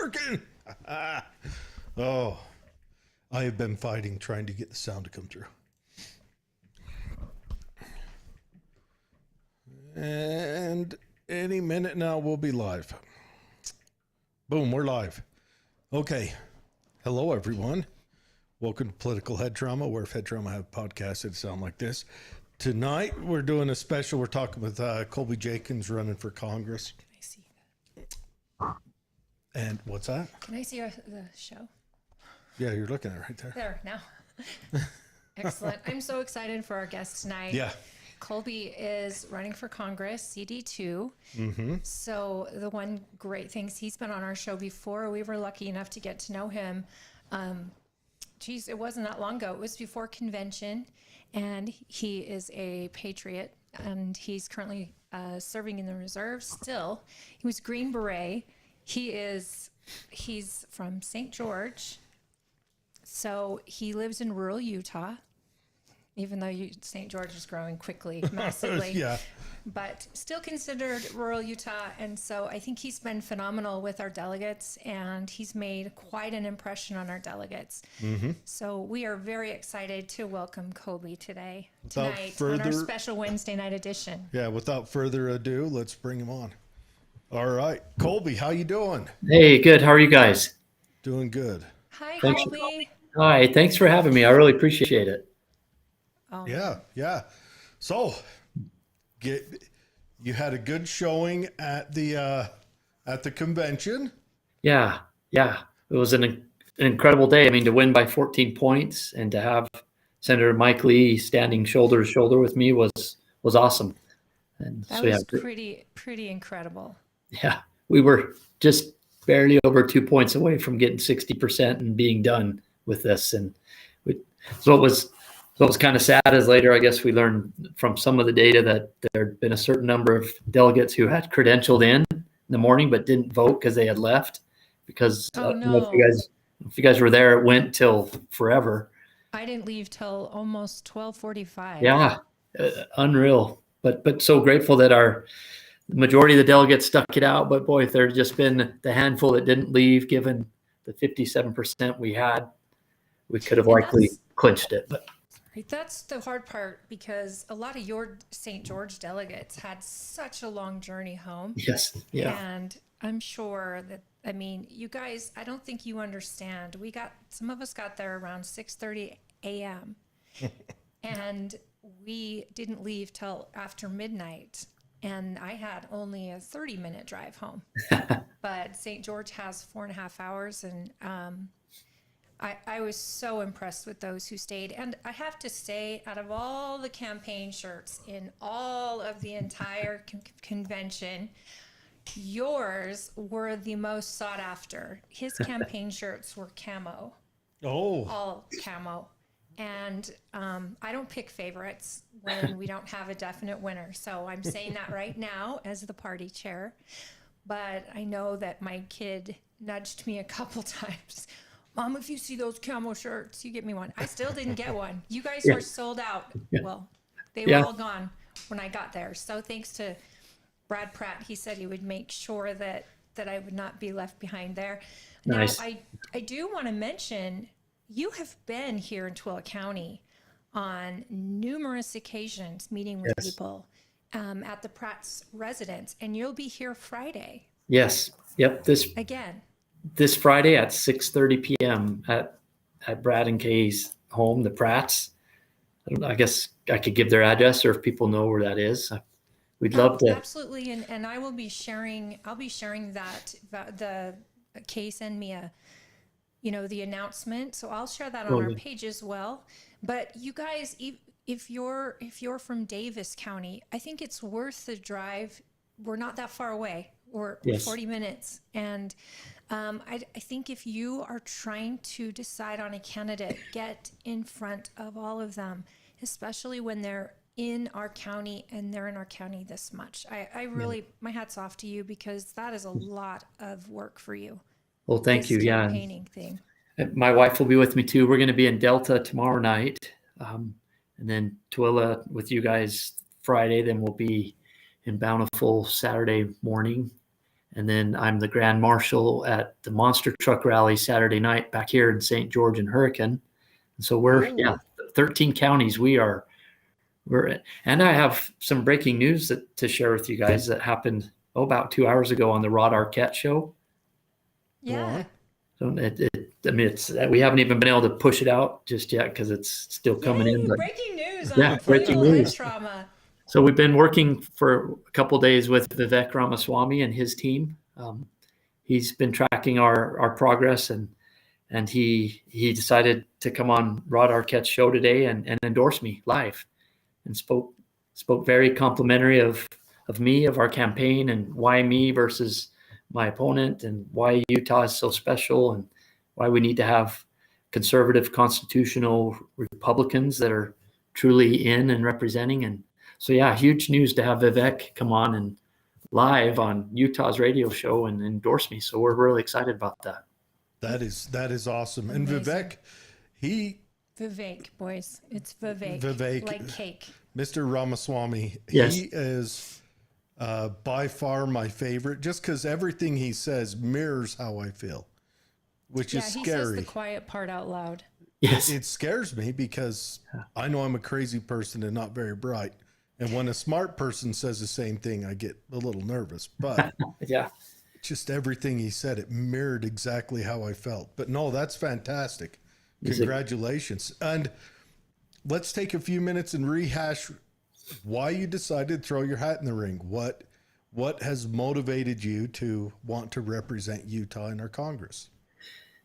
working. Oh, I have been fighting trying to get the sound to come through. And any minute now we'll be live. Boom, we're live. Okay. Hello, everyone. Welcome to Political Head Trauma, where if Head Trauma have podcasts, it'd sound like this. Tonight, we're doing a special. We're talking with Colby Jenkins running for Congress. Can I see that? And what's that? Can I see the show? Yeah, you're looking at it right there. There, now. Excellent. I'm so excited for our guest tonight. Yeah. Colby is running for Congress, CD2. Mm-hmm. So the one great thing is he's been on our show before. We were lucky enough to get to know him. It wasn't that long ago. It was before convention. And he is a patriot. And he's currently serving in the reserves still. He was Green Beret. He's from St. George. So he lives in rural Utah. Even though St. George is growing quickly, massively, Yeah. but still considered rural Utah. And so I think he's been phenomenal with our delegates, and he's made quite an impression on our delegates. Mm-hmm. So we are very excited to welcome Colby tonight On our special Wednesday night edition. Yeah, without further ado, let's bring him on. All right. Colby, how you doing? Hey, good. How are you guys? Doing good. Hi, Thanks. Colby. Hi, thanks for having me. I really appreciate it. Oh, Yeah. So, you had a good showing at the convention. Yeah. It was an incredible day. I mean, to win by 14 points and to have Senator Mike Lee standing shoulder to shoulder with me was awesome. And that so, was pretty incredible. Yeah, we were just barely over 2 points away from getting 60% and being done with this. And what was kind of sad is later, I guess we learned from some of the data that there had been a certain number of delegates who had credentialed in the morning but didn't vote because they had left. Because Oh, I don't know no. if you guys were there, it went till forever. I didn't leave till almost 12:45. Yeah, unreal. But so grateful that the majority of the delegates stuck it out. But boy, if there'd just been the handful that didn't leave, given the 57% we had, we could have likely clinched it. But Right, that's the hard part, because a lot of your St. George delegates had such a long journey home. yes, yeah, And I'm sure that, I mean, you guys, I don't think you understand. Some of us got there around 6:30 a.m. and we didn't leave till after midnight. And I had only a 30-minute drive home. But St. George has 4.5 hours, and I was so impressed with those who stayed. And I have to say, out of all the campaign shirts in all of the entire convention, yours were the most sought after. His campaign shirts were camo, Oh, all camo. And I don't pick favorites when we don't have a definite winner. So I'm saying that right now as the party chair. But I know that my kid nudged me a couple times. Mom, if you see those camo shirts, you get me one. I still didn't get one. You guys were sold out. Yeah. Well, they were all gone when I got there. So thanks to Brad Pratt, he said he would make sure that I would not be left behind there. Nice. Now, I do want to mention, you have been here in Tooele County on numerous occasions meeting with people at the Pratt's residence, and you'll be here Friday. yes, yep. This Friday at 6:30 p.m. at Brad and Kay's home, the Pratts. I guess I could give their address, or if people know where that is. We'd love to. Absolutely, and I will be sharing. I'll be sharing that the Kay send me the announcement, so I'll share that on our page as well. But you guys, if you're from Davis County, I think it's worth the drive. We're not that far away. We're 40 minutes, and I think if you are trying to decide on a candidate, get in front of all of them, especially when they're in our county and they're in our county this much. I really, my hat's off to you, because that is a lot of work for you. Well, thank you. Yeah. Campaigning thing. My wife will be with me too. We're going to be in Delta tomorrow night. And then Tooele with you guys Friday. Then we'll be in Bountiful Saturday morning. And then I'm the Grand Marshal at the Monster Truck Rally Saturday night back here in St. George and Hurricane. And so we're, 13 counties and I have some breaking news to share with you guys that happened about 2 hours ago on the Rod Arquette show. Yeah. So we haven't even been able to push it out just yet because it's still coming in. But breaking news on breaking political news. head trauma. So we've been working for a couple of days with Vivek Ramaswamy and his team. He's been tracking our progress, and he decided to come on Rod Arquette's show today and endorse me live, and spoke very complimentary of me, of our campaign, and why me versus my opponent, and why Utah is so special, and why we need to have conservative constitutional Republicans that are truly in and representing. And so, yeah, huge news to have Vivek come on and live on Utah's radio show and endorse me. So we're really excited about that. That is awesome. Amazing. And Vivek, boys. It's Vivek. Vivek. Like cake. Mr. Ramaswamy, yes. He is by far my favorite, just because everything he says mirrors how I feel, which is scary. He says the quiet part out loud. Yes. It scares me because I know I'm a crazy person and not very bright. And when a smart person says the same thing, I get a little nervous. But yeah, just everything he said, it mirrored exactly how I felt. But no, that's fantastic. Congratulations. And let's take a few minutes and rehash why you decided to throw your hat in the ring. What has motivated you to want to represent Utah in our Congress?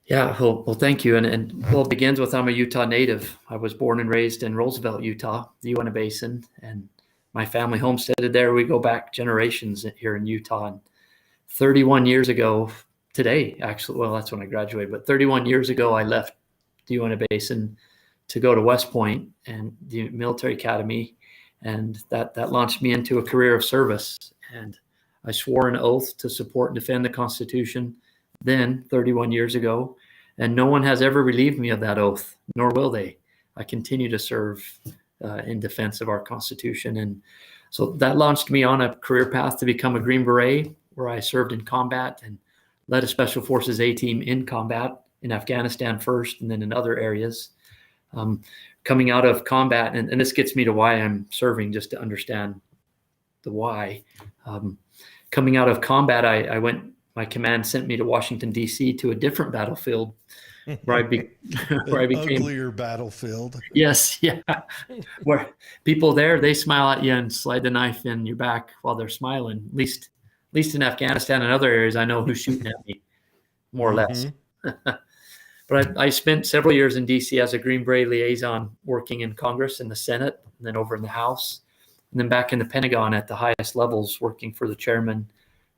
Yeah, well, thank you. And it begins with I'm a Utah native. I was born and raised in Roosevelt, Utah, the Uinta Basin, and my family homesteaded there. We go back generations here in Utah. And 31 years ago today, actually, well, that's when I graduated, but 31 years ago, I left the Uinta Basin to go to West Point and the military academy. And that launched me into a career of service. And I swore an oath to support and defend the Constitution then 31 years ago. And no one has ever relieved me of that oath, nor will they. I continue to serve in defense of our Constitution. And so that launched me on a career path to become a Green Beret, where I served in combat and led a Special Forces A team in combat in Afghanistan first, and then in other areas. Coming out of combat, and this gets me to why I'm serving, just to understand the why. Coming out of combat, my command sent me to Washington, D.C. to a different battlefield where I became uglier battlefield. Yes. Yeah. Where people there, they smile at you and slide the knife in your back while they're smiling. At least in Afghanistan and other areas, I know who's shooting at me, more or less. But I spent several years in D.C. as a Green Beret liaison, working in Congress, in the Senate, and then over in the House, and then back in the Pentagon at the highest levels, working for the chairman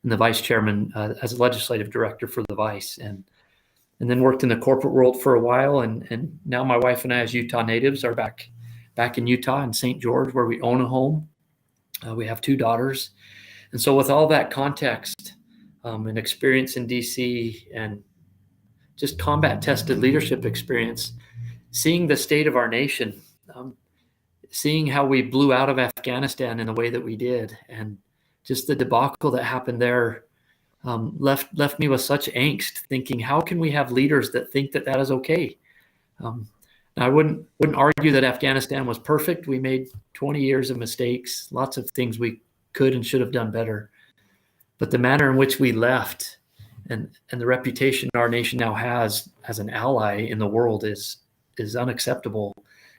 and the vice chairman as a legislative director for the vice, and then worked in the corporate world for a while. And now my wife and I, as Utah natives, are back in Utah in St. George, where we own a home. We have 2 daughters. And so with all that context and experience in D.C. and just combat tested leadership experience, seeing the state of our nation, seeing how we blew out of Afghanistan in the way that we did, and just the debacle that happened there, left me with such angst, thinking, how can we have leaders that think that is okay? I wouldn't argue that Afghanistan was perfect. We made 20 years of mistakes, lots of things we could and should have done better. But the manner in which we left, and the reputation our nation now has as an ally in the world is unacceptable.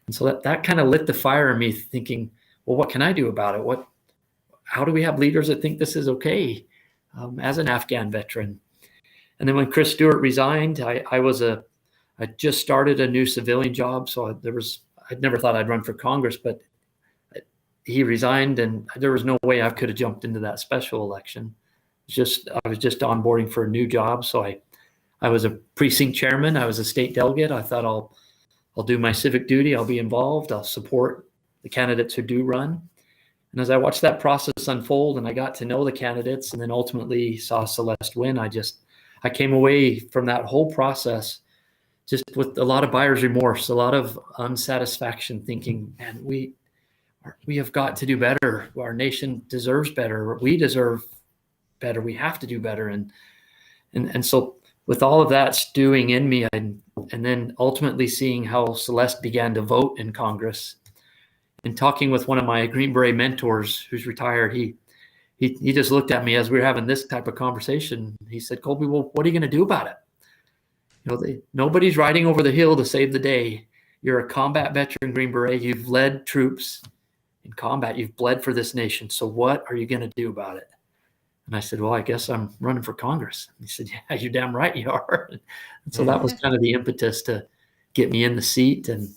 And so that kind of lit the fire in me, thinking, well, what can I do about it? How do we have leaders that think this is okay, as an Afghan veteran? And then when Chris Stewart resigned, I just started a new civilian job. So I'd never thought I'd run for Congress, but he resigned, and there was no way I could have jumped into that special election. I was just onboarding for a new job. So I was a precinct chairman. I was a state delegate. I thought I'll do my civic duty. I'll be involved. I'll support the candidates who do run. And as I watched that process unfold, and I got to know the candidates, and then ultimately saw Celeste win, I came away from that whole process just with a lot of buyer's remorse, a lot of unsatisfaction, thinking, man, we have got to do better. Our nation deserves better. We deserve better. We have to do better. And so with all of that stewing in me, and then ultimately seeing how Celeste began to vote in Congress, and talking with one of my Green Beret mentors who's retired, he just looked at me as we were having this type of conversation. He said, Colby, well, what are you going to do about it? Nobody's riding over the hill to save the day. You're a combat veteran, Green Beret. You've led troops in combat. You've bled for this nation. So what are you going to do about it? And I said, well, I guess I'm running for Congress. And he said, yeah, you're damn right you are. And so that was kind of the impetus to get me in the seat. And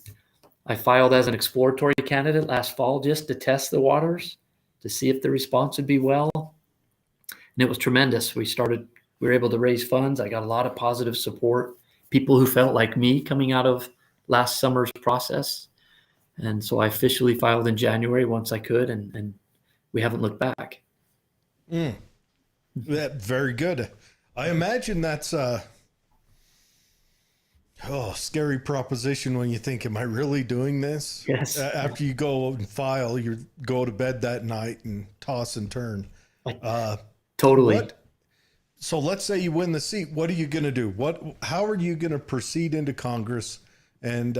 I filed as an exploratory candidate last fall just to test the waters, to see if the response would be well. And it was tremendous. We were able to raise funds. I got a lot of positive support, people who felt like me coming out of last summer's process. And so I officially filed in January once I could, and we haven't looked back. That very good. I imagine that's scary proposition when you think, am I really doing this? Yes. After you go and file, you go to bed that night and toss and turn. Totally. So let's say you win the seat. What are you going to do? How are you going to proceed into Congress and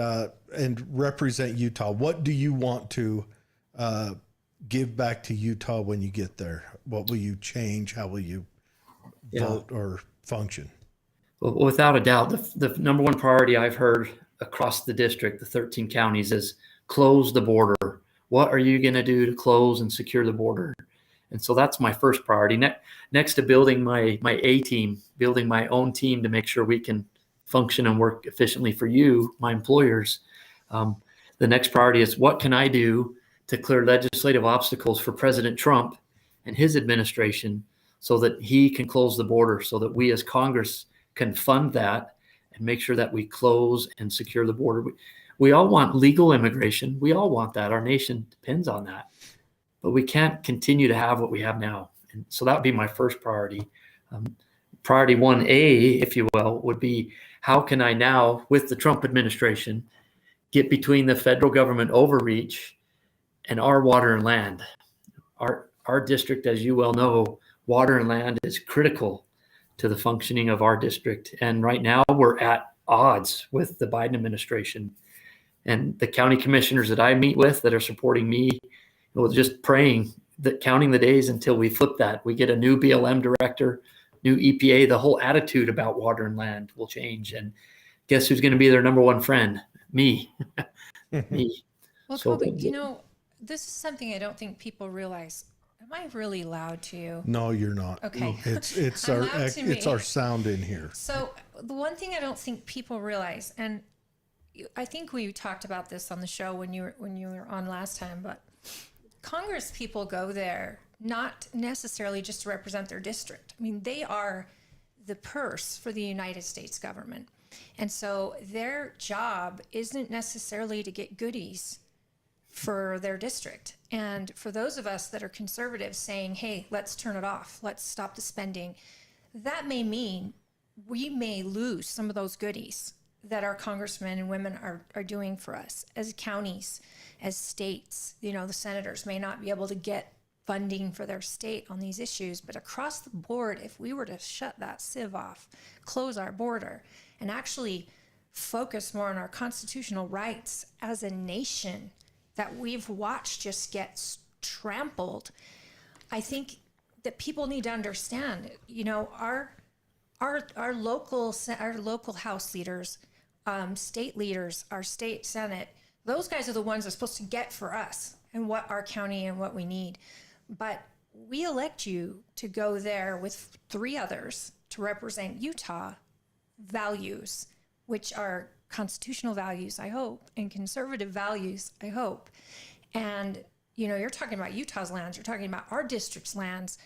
represent Utah? What do you want to give back to Utah when you get there? What will you change? How will you vote or function? Well, without a doubt, the number one priority I've heard across the district, the 13 counties, is close the border. What are you going to do to close and secure the border? And so that's my first priority. Next to building my A team, building my own team to make sure we can function and work efficiently for you, my employers. The next priority is, what can I do to clear legislative obstacles for President Trump and his administration so that he can close the border, so that we as Congress can fund that and make sure that we close and secure the border. We all want legal immigration. We all want that. Our nation depends on that. But we can't continue to have what we have now. And so that would be my first priority. Priority 1A, if you will, would be, how can I now, with the Trump administration, get between the federal government overreach and our water and land? Our district, as you well know, water and land is critical to the functioning of our district. And right now we're at odds with the Biden administration. And the county commissioners that I meet with that are supporting me, just praying, that counting the days until we flip that. We get a new BLM director, new EPA, the whole attitude about water and land will change. And guess who's going to be their number one friend? Me. Me. Well, So, Colby, this is something I don't think people realize. Am I really loud to you? No, you're not. Okay. It's I'm our loud to it's me. our sound in here. So the one thing I don't think people realize, and I think we talked about this on the show when you were on last time, but Congress people go there not necessarily just to represent their district. I mean, they are the purse for the United States government. And so their job isn't necessarily to get goodies for their district. And for those of us that are conservatives saying, hey, let's turn it off, let's stop the spending, that may mean we may lose some of those goodies that our congressmen and women are doing for us as counties, as states. The senators may not be able to get funding for their state on these issues, but across the board, if we were to shut that sieve off, close our border, and actually focus more on our constitutional rights as a nation that we've watched just get trampled, I think that people need to understand, our local House leaders, state leaders, our state Senate, those guys are the ones that are supposed to get for us and what our county and what we need. But we elect you to go there with 3 others to represent Utah values, which are constitutional values, I hope, and conservative values, I hope. And, you're talking about Utah's lands, you're talking about our district's lands,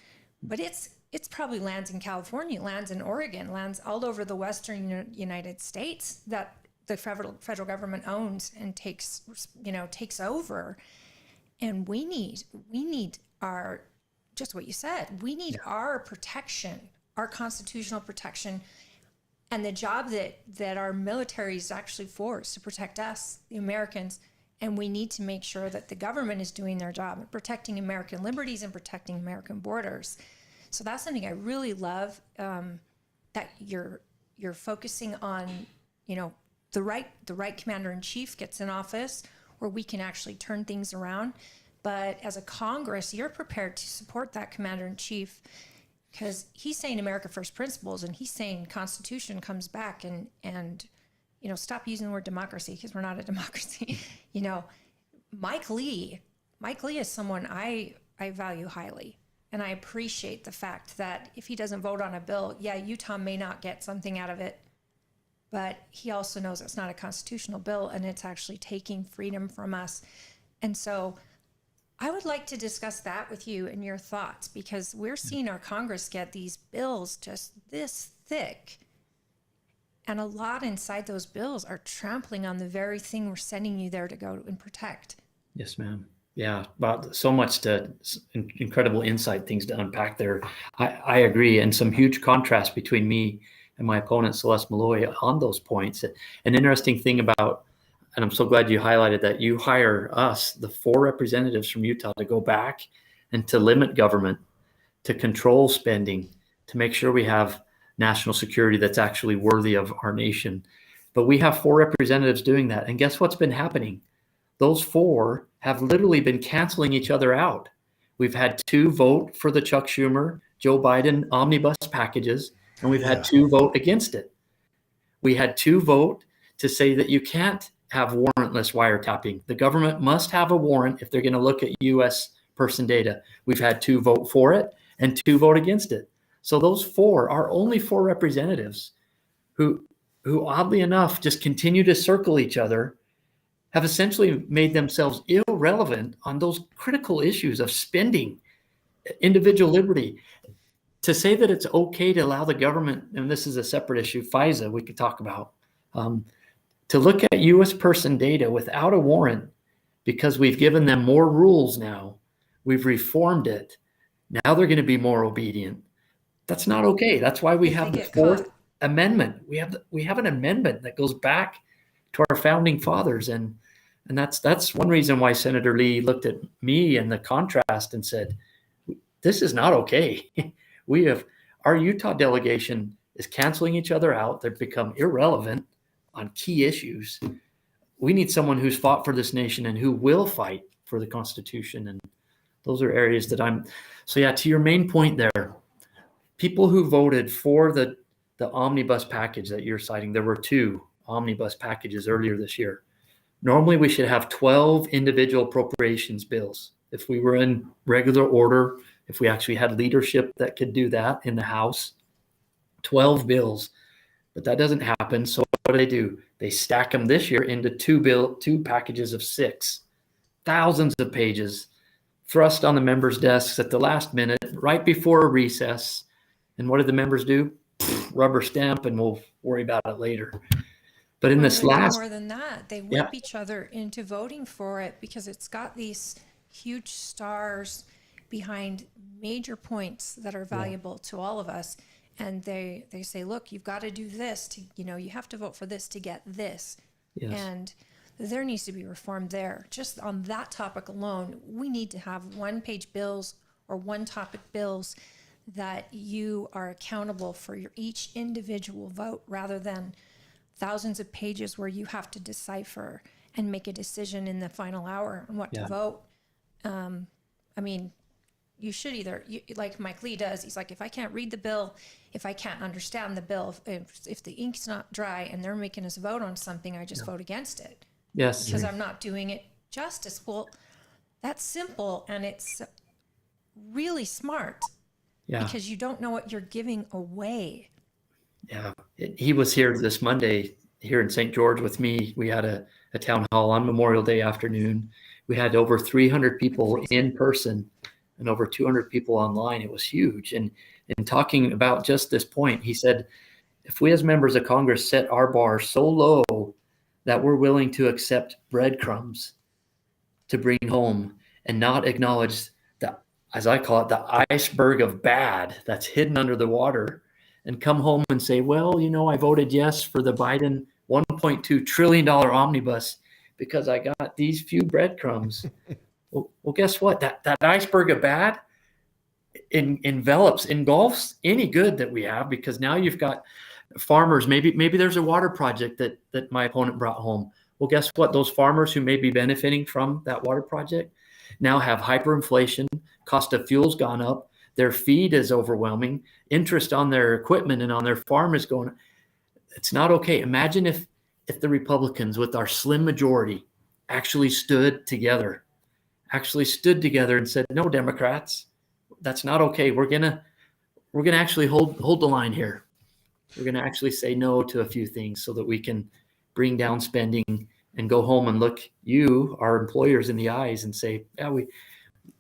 but it's probably lands in California, lands in Oregon, lands all over the Western United States that the federal government owns and takes over. And we need our, just what you said, we need our protection, our constitutional protection, and the job that our military is actually for is to protect us, the Americans. And we need to make sure that the government is doing their job at protecting American liberties and protecting American borders. So that's something I really love, that you're focusing on, the right commander in chief gets in office where we can actually turn things around. But as a Congress, you're prepared to support that commander in chief because he's saying America first principles, and he's saying Constitution comes back and stop using the word democracy because we're not a democracy. Mike Lee is someone I value highly. And I appreciate the fact that if he doesn't vote on a bill, Utah may not get something out of it, but he also knows it's not a constitutional bill and it's actually taking freedom from us. And so I would like to discuss that with you and your thoughts, because we're seeing our Congress get these bills just this thick. And a lot inside those bills are trampling on the very thing we're sending you there to go and protect. Yes, ma'am. Yeah, about so much incredible insight, things to unpack there. I agree. And some huge contrast between me and my opponent, Celeste Malloy, on those points. An interesting thing about, and I'm so glad you highlighted that, you hire us, the 4 representatives from Utah, to go back and to limit government, to control spending, to make sure we have national security that's actually worthy of our nation. But we have 4 representatives doing that. And guess what's been happening? Those 4 have literally been canceling each other out. We've had 2 vote for the Chuck Schumer, Joe Biden omnibus packages, and we've had 2 vote against it. We had 2 vote to say that you can't have warrantless wiretapping. The government must have a warrant if they're going to look at U.S. person data. We've had 2 vote for it and 2 vote against it. So those 4 are only 4 representatives who oddly enough just continue to circle each other, have essentially made themselves irrelevant on those critical issues of spending, individual liberty. To say that it's okay to allow the government, and this is a separate issue, FISA, we could talk about, to look at U.S. person data without a warrant because we've given them more rules now. We've reformed it. Now they're going to be more obedient. That's not okay. That's why we have the 4th Amendment. We have an amendment that goes back to our founding fathers, and that's one reason why Senator Lee looked at me and the contrast and said, "This is not okay." Our Utah delegation is canceling each other out. They've become irrelevant on key issues. We need someone who's fought for this nation and who will fight for the Constitution, and those are areas that to your main point there, people who voted for the omnibus package that you're citing, there were 2 omnibus packages earlier this year. Normally we should have 12 individual appropriations bills. If we were in regular order, if we actually had leadership that could do that in the House, 12 bills, but that doesn't happen. So what do? They stack them this year into 2 packages of 6, thousands of pages thrust on the members' desks at the last minute, right before a recess. And what did the members do? Rubber stamp, and we'll worry about it later. But in this last, more than that, they whip each other into voting for it because it's got these huge stars behind major points that are valuable to all of us. And they say, look, you've got to do this to, you have to vote for this to get this. Yes. And there needs to be reform there. Just on that topic alone, we need to have 1-page bills or 1-topic bills that you are accountable for each individual vote rather than thousands of pages where you have to decipher and make a decision in the final hour on what to vote. You should like Mike Lee does. He's like, if I can't read the bill, if I can't understand the bill, if the ink's not dry and they're making us vote on something, I just vote against it. Yes. Because I'm not doing it justice. Well, that's simple and it's really smart. Yeah. Because you don't know what you're giving away. Yeah. He was here this Monday here in St. George with me. We had a town hall on Memorial Day afternoon. We had over 300 people in person and over 200 people online. It was huge. And in talking about just this point, he said, if we as members of Congress set our bar so low that we're willing to accept breadcrumbs to bring home and not acknowledge the, as I call it, the iceberg of bad that's hidden under the water, and come home and say, well, I voted yes for the Biden $1.2 trillion omnibus because I got these few breadcrumbs. Well, guess what? That iceberg of bad, engulfs any good that we have, because now you've got farmers. Maybe there's a water project that my opponent brought home. Well, guess what? Those farmers who may be benefiting from that water project now have hyperinflation. Cost of fuel's gone up. Their feed is overwhelming. Interest on their equipment and on their farm is going. It's not okay. Imagine if the Republicans, with our slim majority, actually stood together and said, "No, Democrats, that's not okay. We're gonna actually hold the line here. We're gonna actually say no to a few things so that we can bring down spending and go home and look you, our employers, in the eyes and say, yeah,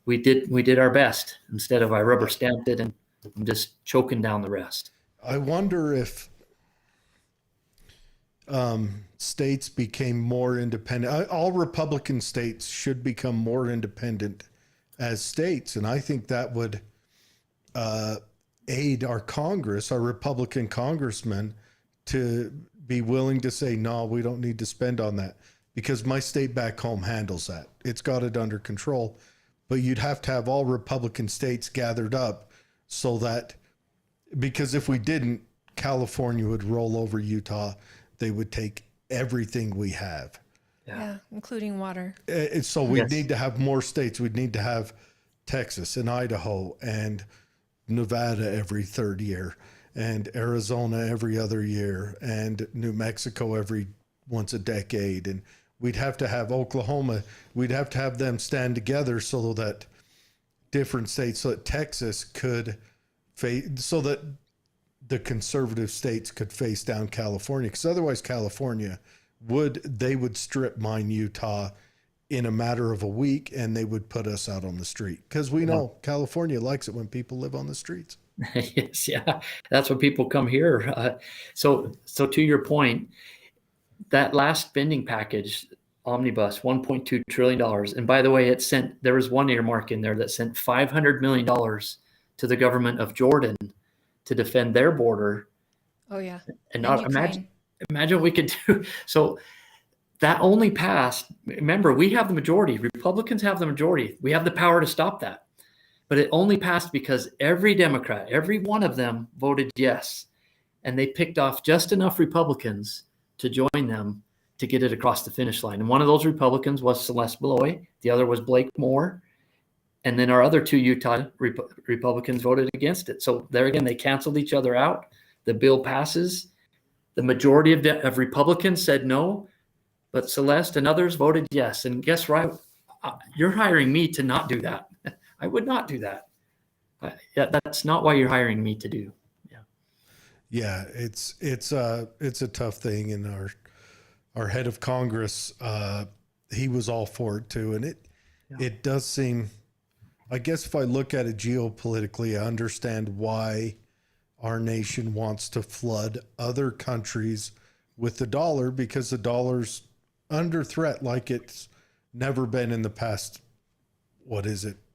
we did our best, instead of I rubber stamped it and I'm just choking down the rest." I wonder if states became more independent. All Republican states should become more independent as states, and I think that would aid our Congress, our Republican congressmen, to be willing to say, no, we don't need to spend on that, because my state back home handles that. It's got it under control. But you'd have to have all Republican states gathered up, so that, because if we didn't, California would roll over Utah. They would take everything we have. Yeah, including water. So we need to have more states. We'd need to have Texas and Idaho and Nevada every third year, and Arizona every other year, and New Mexico every once a decade. And we'd have to have Oklahoma. We'd have to have them stand together so that different states, so that Texas could so that the conservative states could face down California, because otherwise California would strip mine Utah in a matter of a week, and they would put us out on the street, because we know California likes it when people live on the streets. Yes, yeah, that's what people come here. So to your point, that last spending package, omnibus, $1.2 trillion. And by the way, there was one earmark in there that sent $500 million to the government of Jordan to defend their border. Oh yeah. And not imagine what we could do. So that only passed. Remember, we have the majority. Republicans have the majority. We have the power to stop that. But it only passed because every Democrat, every one of them, voted yes. And they picked off just enough Republicans to join them to get it across the finish line. And one of those Republicans was Celeste Beloy. The other was Blake Moore. And then our other two Utah Republicans voted against it. So there again, they canceled each other out. The bill passes. The majority of Republicans said no, but Celeste and others voted yes. And guess what? You're hiring me to not do that. I would not do that. That's not why you're hiring me to do. Yeah, it's a tough thing, and our head of Congress, he was all for it too, and it does seem. I guess if I look at it geopolitically, I understand why our nation wants to flood other countries with the dollar, because the dollar's under threat like it's never been in the past,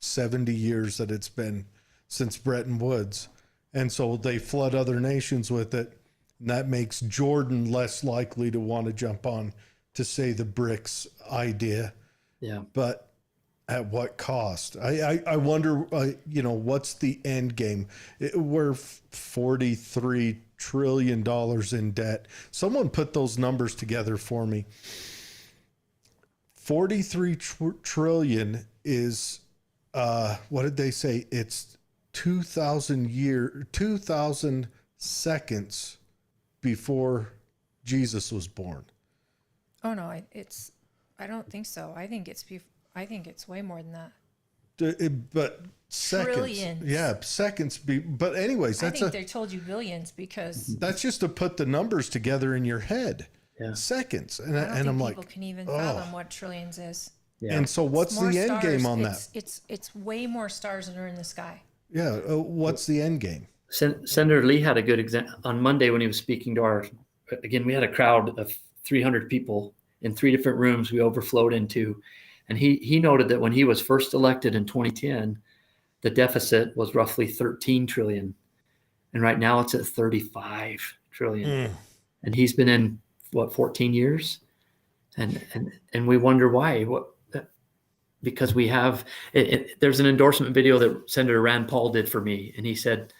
70 years that it's been since Bretton Woods. And so they flood other nations with it. And that makes Jordan less likely to want to jump on to, say, the BRICS idea. Yeah. But at what cost? I wonder, what's the end game? We're $43 trillion in debt. Someone put those numbers together for me. 43 trillion is, what did they say? It's 2,000 seconds before Jesus was born. Oh no, I don't think so. I think it's way more than that. But seconds. Trillions. Yeah, seconds. But anyways, I think they told you billions, because that's just to put the numbers together in your head. Yeah. Seconds. And I'm like, people can even fathom what trillions is. Yeah. And so what's the end game on that? It's way more stars than are in the sky. Yeah. What's the end game? Senator Lee had a good example on Monday when he was speaking to we had a crowd of 300 people in 3 different rooms we overflowed into. And he noted that when he was first elected in 2010, the deficit was roughly 13 trillion. And right now it's at 35 trillion. And he's been in 14 years. And we wonder why. because we have there's an endorsement video that Senator Rand Paul did for me, and he said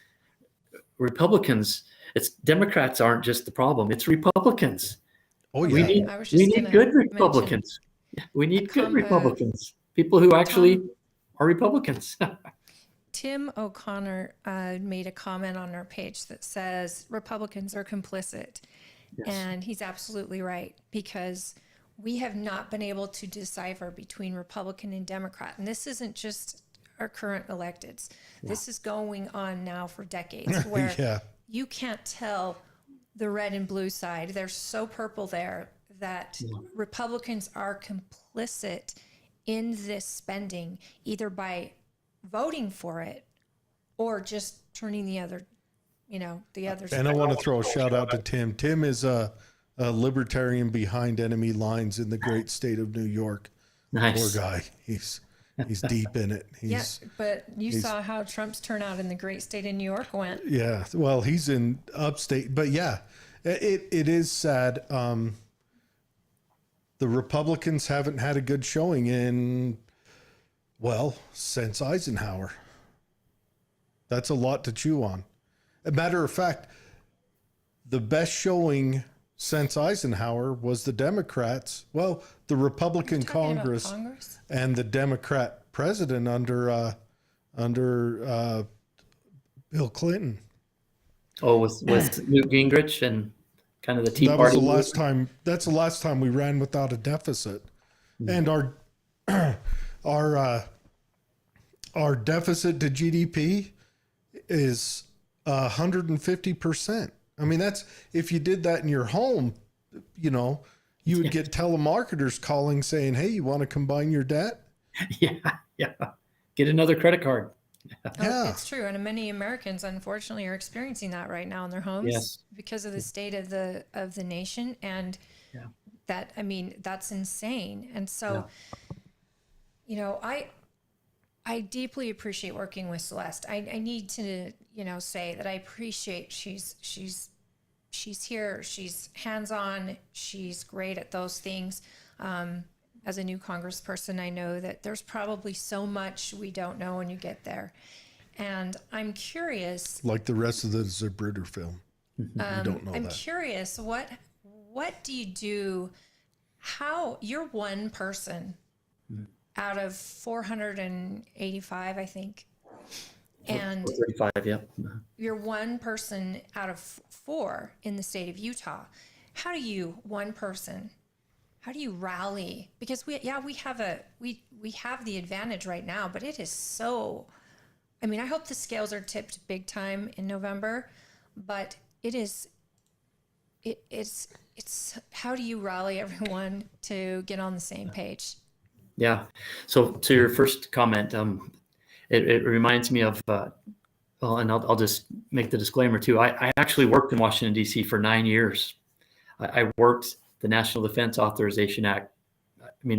Republicans, it's Democrats aren't just the problem, it's Republicans. Oh We yeah. need I was just we need gonna good mention Republicans. We need good com- Republicans, people who actually Tom- are Republicans. Tim O'Connor made a comment on our page that says Republicans are complicit. Yes. And he's absolutely right, because we have not been able to decipher between Republican and Democrat. And this isn't just our current electeds. This is going on now for decades, where Yeah. you can't tell the red and blue side. They're so purple there that Republicans are complicit in this spending, either by voting for it or just turning the other, the other And I want to throw a shout out to Tim. Tim is a libertarian behind enemy lines in the great state of New York. Nice. Poor guy. He's deep in it. Yeah, but you saw how Trump's turnout in the great state of New York went. Yeah. Well, he's in upstate, but yeah, it is sad. The Republicans haven't had a good showing since Eisenhower. That's a lot to chew on. A matter of fact, the best showing since Eisenhower was the Democrats. Well, the Republican Talking about Congress Congress? and the Democrat president under Bill Clinton. Oh, with Newt Gingrich and kind of the Tea That was Party. the last time. That's the last time we ran without a deficit, and our deficit to GDP is 150%. I mean, that's if you did that in your home, you would get telemarketers calling saying, "Hey, you want to combine your debt?" Yeah. Get another credit card. Yeah. It's true. And many Americans, unfortunately, are experiencing that right now in their homes Yes. because of the state of the nation. And that's insane. And so, I deeply appreciate working with Celeste. I need to, say that I appreciate she's here. She's hands-on. She's great at those things. As a new congressperson, I know that there's probably so much we don't know when you get there. And I'm curious. Like the rest of the Zapruder film. You don't know I'm that. curious, what do you do? How you're one person out of 485, I think. And 35, yeah. you're one person out of 4 in the state of Utah. How do you rally? Because we have the advantage right now, but it is so, I hope the scales are tipped big time in November, but it's how do you rally everyone to get on the same page? Yeah. So to your first comment, it reminds me of, and I'll just make the disclaimer too. I actually worked in Washington, D.C. for 9 years. I worked the National Defense Authorization Act.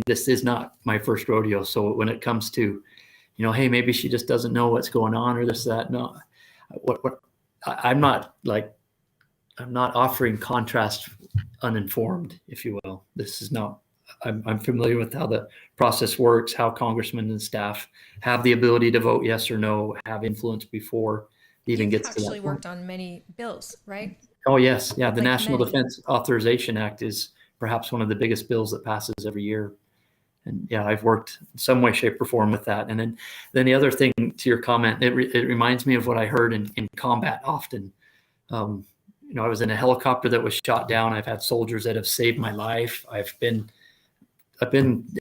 This is not my first rodeo. So when it comes to, hey, maybe she just doesn't know what's going on or this, that, no, I'm not offering contrast uninformed, if you will. This is not, I'm familiar with how the process works, how congressmen and staff have the ability to vote yes or no, have influence before it even gets to that actually point. worked on many bills, right? Oh, yes. Yeah. The Like National many. Defense Authorization Act is perhaps one of the biggest bills that passes every year. And yeah, I've worked in some way, shape, or form with that. And then the other thing to your comment, it reminds me of what I heard in combat often. I was in a helicopter that was shot down. I've had soldiers that have saved my life. I've been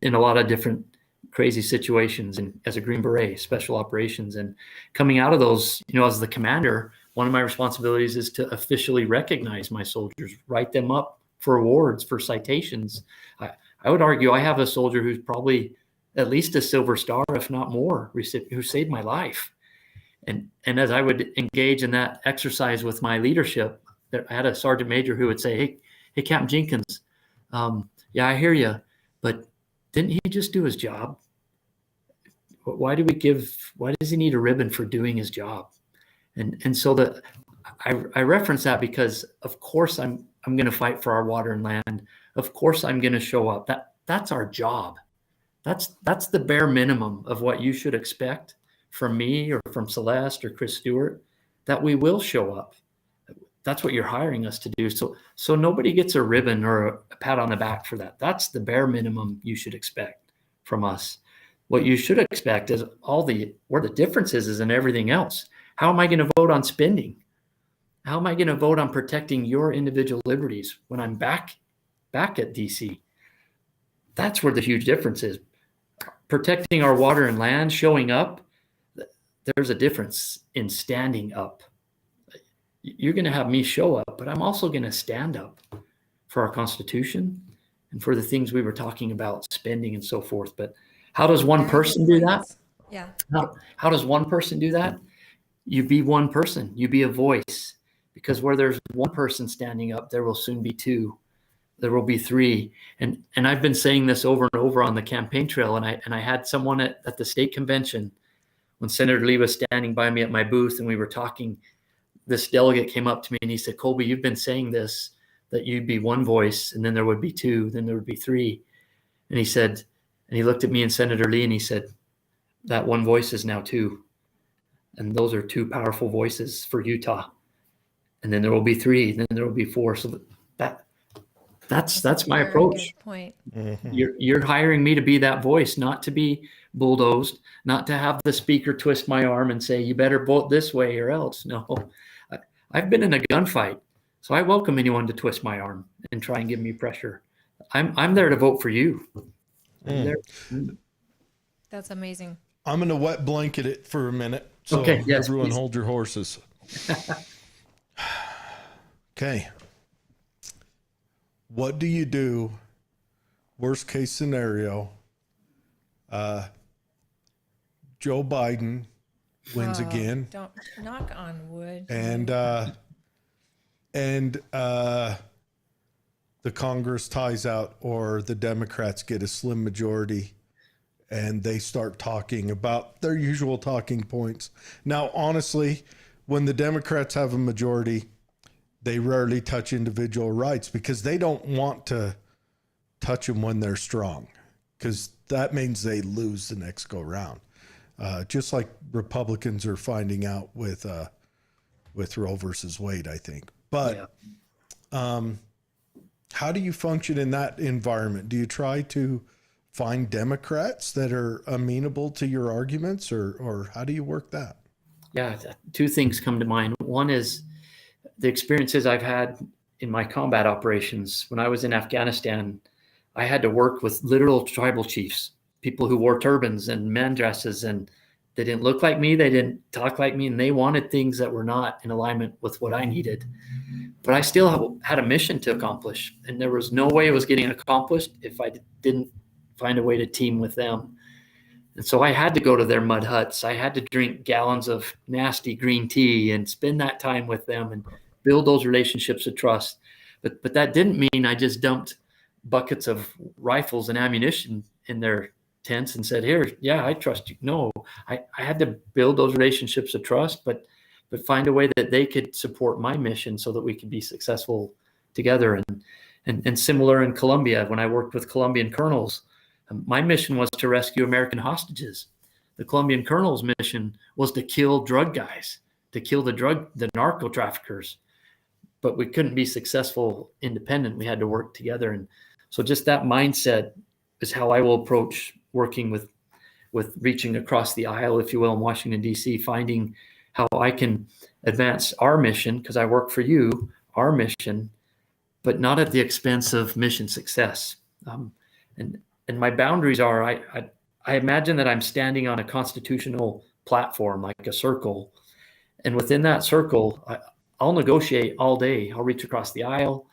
in a lot of different crazy situations and as a Green Beret, special operations, and coming out of those, as the commander, one of my responsibilities is to officially recognize my soldiers, write them up for awards, for citations. I would argue I have a soldier who's probably at least a Silver Star, if not more, who saved my life. And as I would engage in that exercise with my leadership, I had a sergeant major who would say, hey, Captain Jenkins, yeah, I hear you, but didn't he just do his job? Why does he need a ribbon for doing his job? And so I reference that because of course I'm going to fight for our water and land. Of course I'm going to show up. That's our job. That's the bare minimum of what you should expect from me or from Celeste or Chris Stewart, that we will show up. That's what you're hiring us to do. So nobody gets a ribbon or a pat on the back for that. That's the bare minimum you should expect from us. What you should expect is where the difference is in everything else. How am I going to vote on spending? How am I going to vote on protecting your individual liberties when I'm back at DC? That's where the huge difference is. Protecting our water and land, showing up, there's a difference in standing up. You're going to have me show up, but I'm also going to stand up for our Constitution and for the things we were talking about, spending and so forth. But how does one person do that? Yeah. How does one person do that? You be one person. You be a voice. Because where there's one person standing up, there will soon be two. There will be three. And I've been saying this over and over on the campaign trail. And I had someone at the state convention when Senator Lee was standing by me at my booth and we were talking. This delegate came up to me and he said, Colby, you've been saying this, that you'd be one voice and then there would be two, then there would be three. And he said, and he looked at me and Senator Lee and he said, that one voice is now two. And those are two powerful voices for Utah. And then there will be three, then there will be four. So that's my approach. Good point. Mm-hmm. You're hiring me to be that voice, not to be bulldozed, not to have the speaker twist my arm and say, you better vote this way or else. No, I've been in a gunfight, so I welcome anyone to twist my arm and try and give me pressure. I'm there to vote for you. That's amazing. I'm going to wet blanket it for a minute. So okay, yes, everyone please. Hold your horses. Okay. What do you do? Worst case scenario. Joe Biden wins again. Don't knock on wood. And the Congress ties out, or the Democrats get a slim majority and they start talking about their usual talking points. Now, honestly, when the Democrats have a majority, they rarely touch individual rights because they don't want to touch them when they're strong, because that means they lose the next go round. Just like Republicans are finding out with Roe versus Wade, I think. But how do you function in that environment? Do you try to find Democrats that are amenable to your arguments, or how do you work that? Yeah, two things come to mind. One is the experiences I've had in my combat operations. When I was in Afghanistan, I had to work with literal tribal chiefs, people who wore turbans and man dresses, and they didn't look like me, they didn't talk like me, and they wanted things that were not in alignment with what I needed. But I still had a mission to accomplish, and there was no way it was getting accomplished if I didn't find a way to team with them. And so I had to go to their mud huts. I had to drink gallons of nasty green tea and spend that time with them and build those relationships of trust. But that didn't mean I just dumped buckets of rifles and ammunition in their tents and said, here, yeah, I trust you. No, I had to build those relationships of trust, but find a way that they could support my mission so that we could be successful together. And similar in Colombia, when I worked with Colombian colonels, my mission was to rescue American hostages. The Colombian colonel's mission was to kill drug guys, to kill the narco traffickers. But we couldn't be successful independent. We had to work together. And so just that mindset is how I will approach working with reaching across the aisle, if you will, in Washington, D.C., finding how I can advance our mission, because I work for you, our mission, but not at the expense of mission success. And my boundaries are, I imagine that I'm standing on a constitutional platform, like a circle. And within that circle, I'll negotiate all day. I'll reach across the aisle.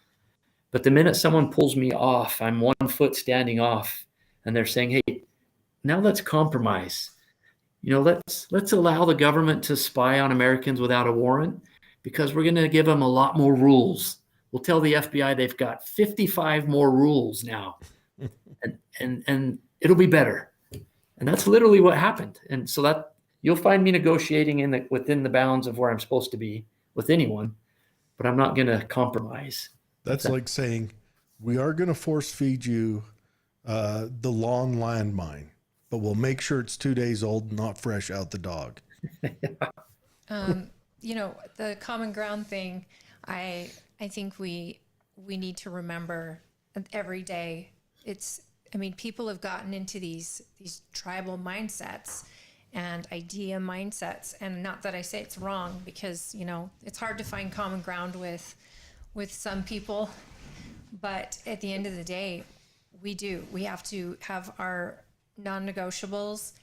But the minute someone pulls me off, I'm 1 foot standing off, and they're saying, hey, now let's compromise. Let's allow the government to spy on Americans without a warrant, because we're going to give them a lot more rules. We'll tell the FBI they've got 55 more rules now. And it'll be better. And that's literally what happened. And so that you'll find me negotiating within the bounds of where I'm supposed to be with anyone, but I'm not going to compromise. That's like saying, we are going to force feed you the lawn landmine, but we'll make sure it's 2 days old, not fresh out the dog. You know, the common ground thing, I think we need to remember every day. I mean, people have gotten into these tribal mindsets and idea mindsets, and not that I say it's wrong, because, you know, it's hard to find common ground with some people, but at the end of the day, we have to have our non-negotiables,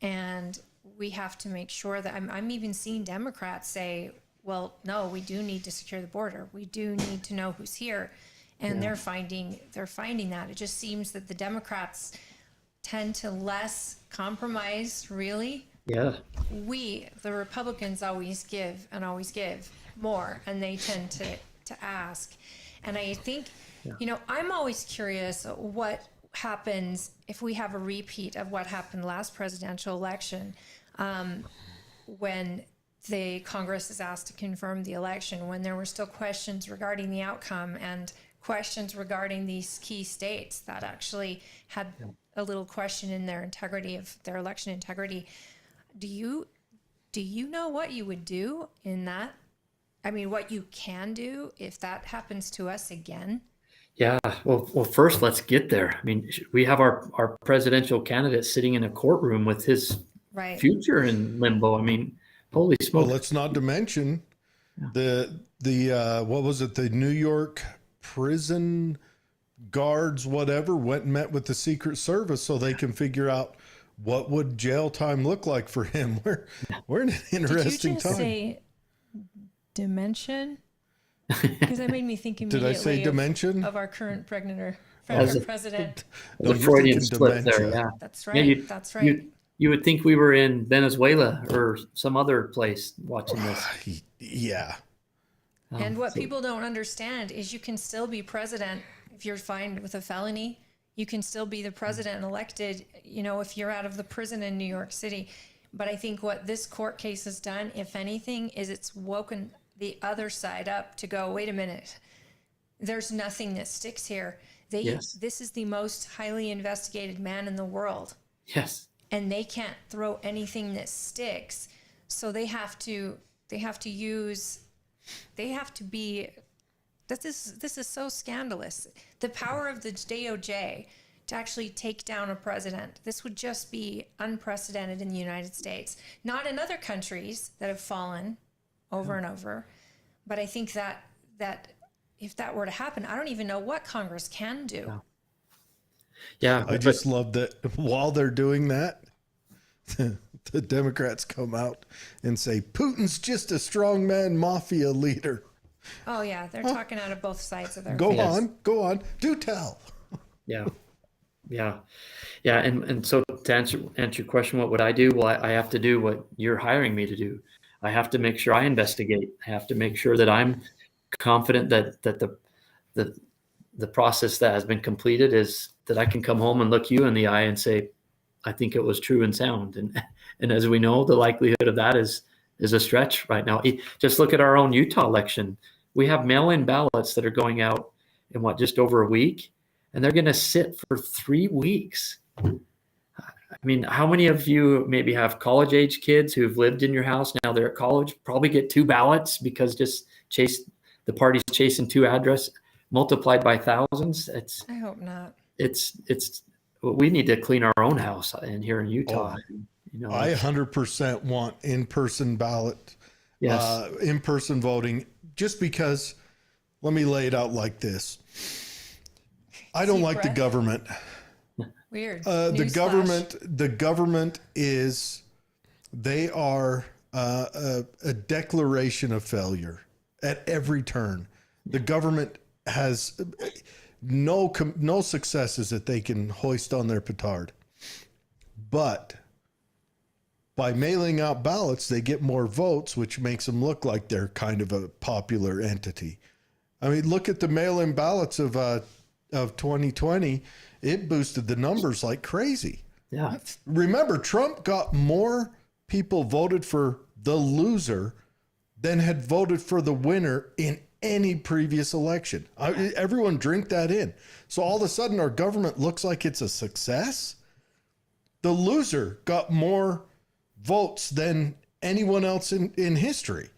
and we have to make sure that I'm even seeing Democrats say, well, no, we do need to secure the border. We do need to know who's here. And they're finding that. It just seems that the Democrats tend to less compromise, really. Yeah. The Republicans always give more, and they tend to ask. And I think, you know, I'm always curious what happens if we have a repeat of what happened last presidential election, when the Congress is asked to confirm the election, when there were still questions regarding the outcome and questions regarding these key states that actually had a little question in their integrity of their election integrity. Do you know what you would do in that? I mean, what you can do if that happens to us again? Yeah. Well, first let's get there. I mean, we have our presidential candidate sitting in a courtroom with his future in limbo. I mean, holy smoke. Well, let's not to mention the what was it? The New York prison guards, whatever, went and met with the Secret Service so they can figure out what would jail time look like for him. We're in an interesting Did you just time. say dimension? Because that made me think immediately Did I say dimension? of our current president. No, The you're Freudian thinking slip there. dementia. Yeah. That's right. That's right. You would think we were in Venezuela or some other place watching this. Yeah. And what people don't understand is you can still be president if you're fined with a felony. You can still be the president and elected, you know, if you're out of the prison in New York City. But I think what this court case has done, if anything, is it's woken the other side up to go, wait a minute, there's nothing that sticks here. This is the most highly investigated man in the world. Yes. And they can't throw anything that sticks. So they have to be, this is so scandalous. The power of the DOJ to actually take down a president, this would just be unprecedented in the United States. Not in other countries that have fallen over and over. But I think that if that were to happen, I don't even know what Congress can do. Yeah. I just love that while they're doing that, the Democrats come out and say, Putin's just a strongman mafia leader. Oh, yeah. They're talking out of both sides of their Go face. on. Do tell. Yeah. And so to answer your question, what would I do? Well, I have to do what you're hiring me to do. I have to make sure I investigate. I have to make sure that I'm confident that the process that has been completed is that I can come home and look you in the eye and say, I think it was true and sound. And as we know, the likelihood of that is a stretch right now. Just look at our own Utah election. We have mail-in ballots that are going out in just over a week, and they're going to sit for 3 weeks. I mean, how many of you maybe have college-age kids who've lived in your house, now they're at college, probably get 2 ballots because the party's chasing 2 address multiplied by thousands? I hope not. We need to clean our own house in here in Utah. I 100% want in-person ballot, in-person voting, just because, let me lay it out like this. I don't like the government. Weird. The government they are a declaration of failure at every turn. The government has no successes that they can hoist on their petard. But by mailing out ballots, they get more votes, which makes them look like they're kind of a popular entity. I mean, look at the mail-in ballots of 2020. It boosted the numbers like crazy. Yeah. Remember, Trump got more people voted for the loser than had voted for the winner in any previous election. Everyone drink that in. So all of a sudden our government looks like it's a success. The loser got more votes than anyone else in history.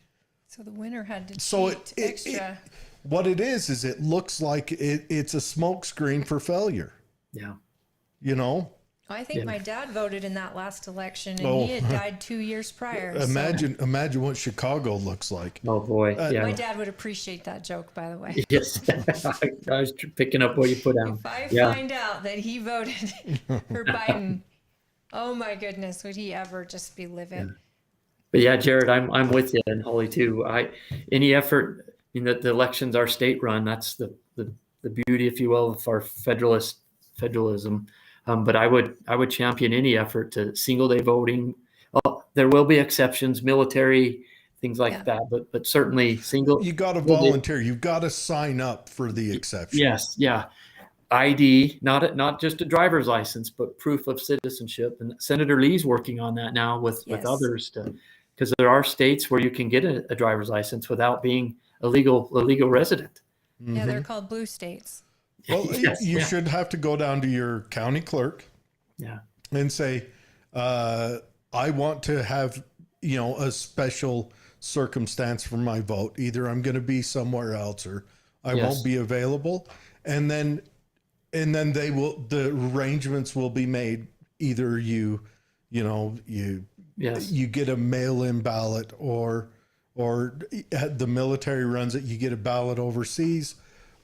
So the winner had to So cheat extra. What it is it looks like it's a smokescreen for failure. Yeah. You know? I think my dad voted in that last election, and Oh. he had died 2 years prior. Imagine what Chicago looks like. Oh boy. So Yeah. my dad would appreciate that joke, by the way. Yes. I was picking up what you put down. If I Yeah. find out that he voted for Biden, oh my goodness, would he ever just be livid? But yeah, Jared, I'm with you, and Holly too. Any effort in that the elections are state run. That's the beauty, if you will, of our federalism. But I would champion any effort to single day voting. There will be exceptions, military things like that, but certainly single. You got to volunteer. You've got to sign up for the exception. Yes, yeah. ID, not just a driver's license, but proof of citizenship. And Senator Lee's working on that now with others, because there are states where you can get a driver's license without being a legal resident. Yeah, they're called blue states. Well, you should have to go down to your county clerk, and say, I want to have a special circumstance for my vote. Either I'm going to be somewhere else, or I won't be available, and then the arrangements will be made. Either you get a mail-in ballot, or the military runs it. You get a ballot overseas,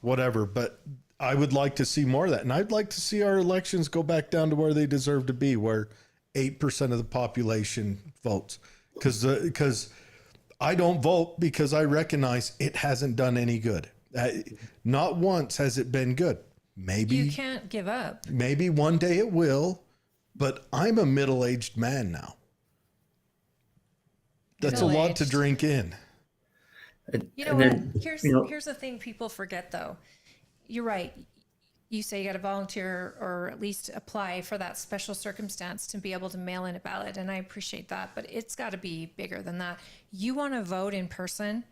whatever. But I would like to see more of that. And I'd like to see our elections go back down to where they deserve to be, where 8% of the population votes. Because I don't vote because I recognize it hasn't done any good. Not once has it been good. Maybe you can't give up. Maybe one day it will, but I'm a middle-aged man now. That's a lot to drink in. Here's the thing people forget, though. You're right. You say you got to volunteer or at least apply for that special circumstance to be able to mail in a ballot. And I appreciate that, but it's got to be bigger than that. You want to vote in person,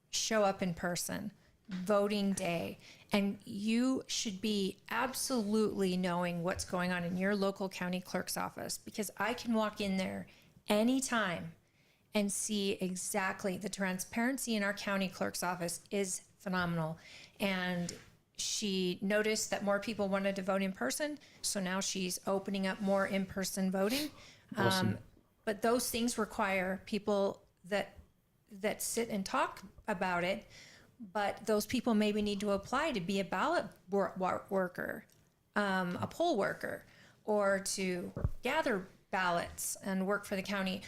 show up in person, voting day. And you should be absolutely knowing what's going on in your local county clerk's office, because I can walk in there anytime and see exactly the transparency in our county clerk's office is phenomenal. And she noticed that more people wanted to vote in person, so now she's opening up more in-person voting. Awesome. But those things require people that sit and talk about it. But those people maybe need to apply to be a ballot worker, a poll worker, or to gather ballots and work for the county.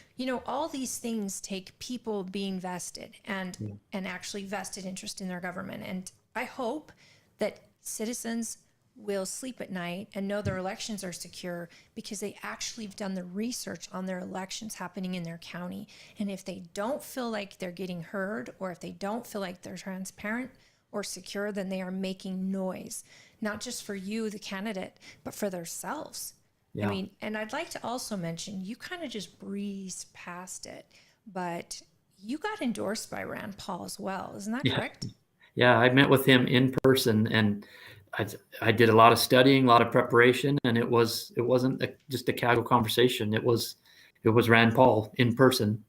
All these things take people being vested and actually vested interest in their government. And I hope that citizens will sleep at night and know their elections are secure because they actually have done the research on their elections happening in their county. And if they don't feel like they're getting heard, or if they don't feel like they're transparent or secure, then they are making noise, not just for you, the candidate, but for themselves. Yeah. I mean, and I'd like to also mention, you kind of just breezed past it, but you got endorsed by Rand Paul as well. Isn't that correct? Yeah, I met with him in person, and I did a lot of studying, a lot of preparation, and it wasn't just a casual conversation. It was Rand Paul in person,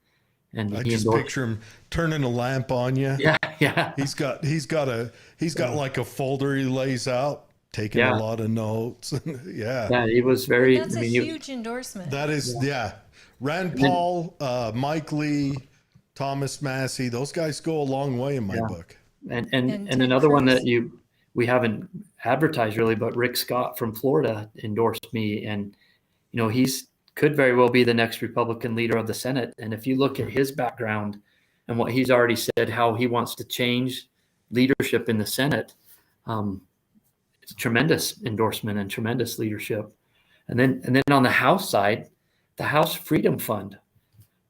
and I just picture him turning a lamp on you. Yeah. He's got like a folder he lays out, taking a lot of notes. Yeah, he was very. That's a huge endorsement. That is, Rand Paul, Mike Lee, Thomas Massey, those guys go a long way in my book. And another one that we haven't advertised really, but Rick Scott from Florida endorsed me, and he's could very well be the next Republican leader of the Senate. And if you look at his background and what he's already said, how he wants to change leadership in the Senate, it's a tremendous endorsement and tremendous leadership. And then on the House side, the House Freedom Fund,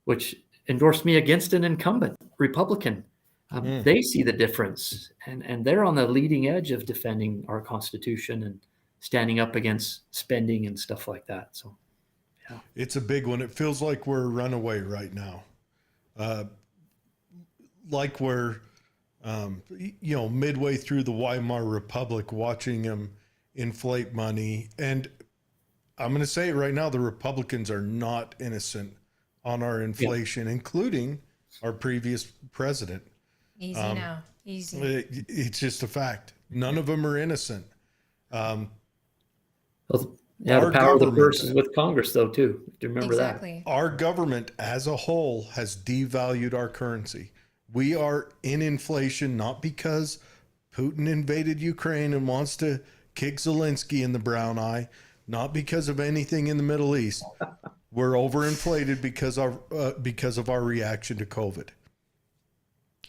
which endorsed me against an incumbent Republican. They see the difference, and they're on the leading edge of defending our Constitution and standing up against spending and stuff like that. So, yeah, it's a big one. It feels like we're a runaway right now, like we're midway through the Weimar Republic, watching him inflate money. And I'm going to say it right now, the Republicans are not innocent on our inflation, including our previous president. Easy now. Easy. It's just a fact. None of them are innocent. The Our power of the government- purse is with Congress, though, too. You have to remember Exactly. Our government as a whole has devalued our currency. We are in inflation not because Putin invaded Ukraine and wants to kick Zelensky in the brown eye, not because of anything in the Middle East. We're overinflated because of our reaction to COVID.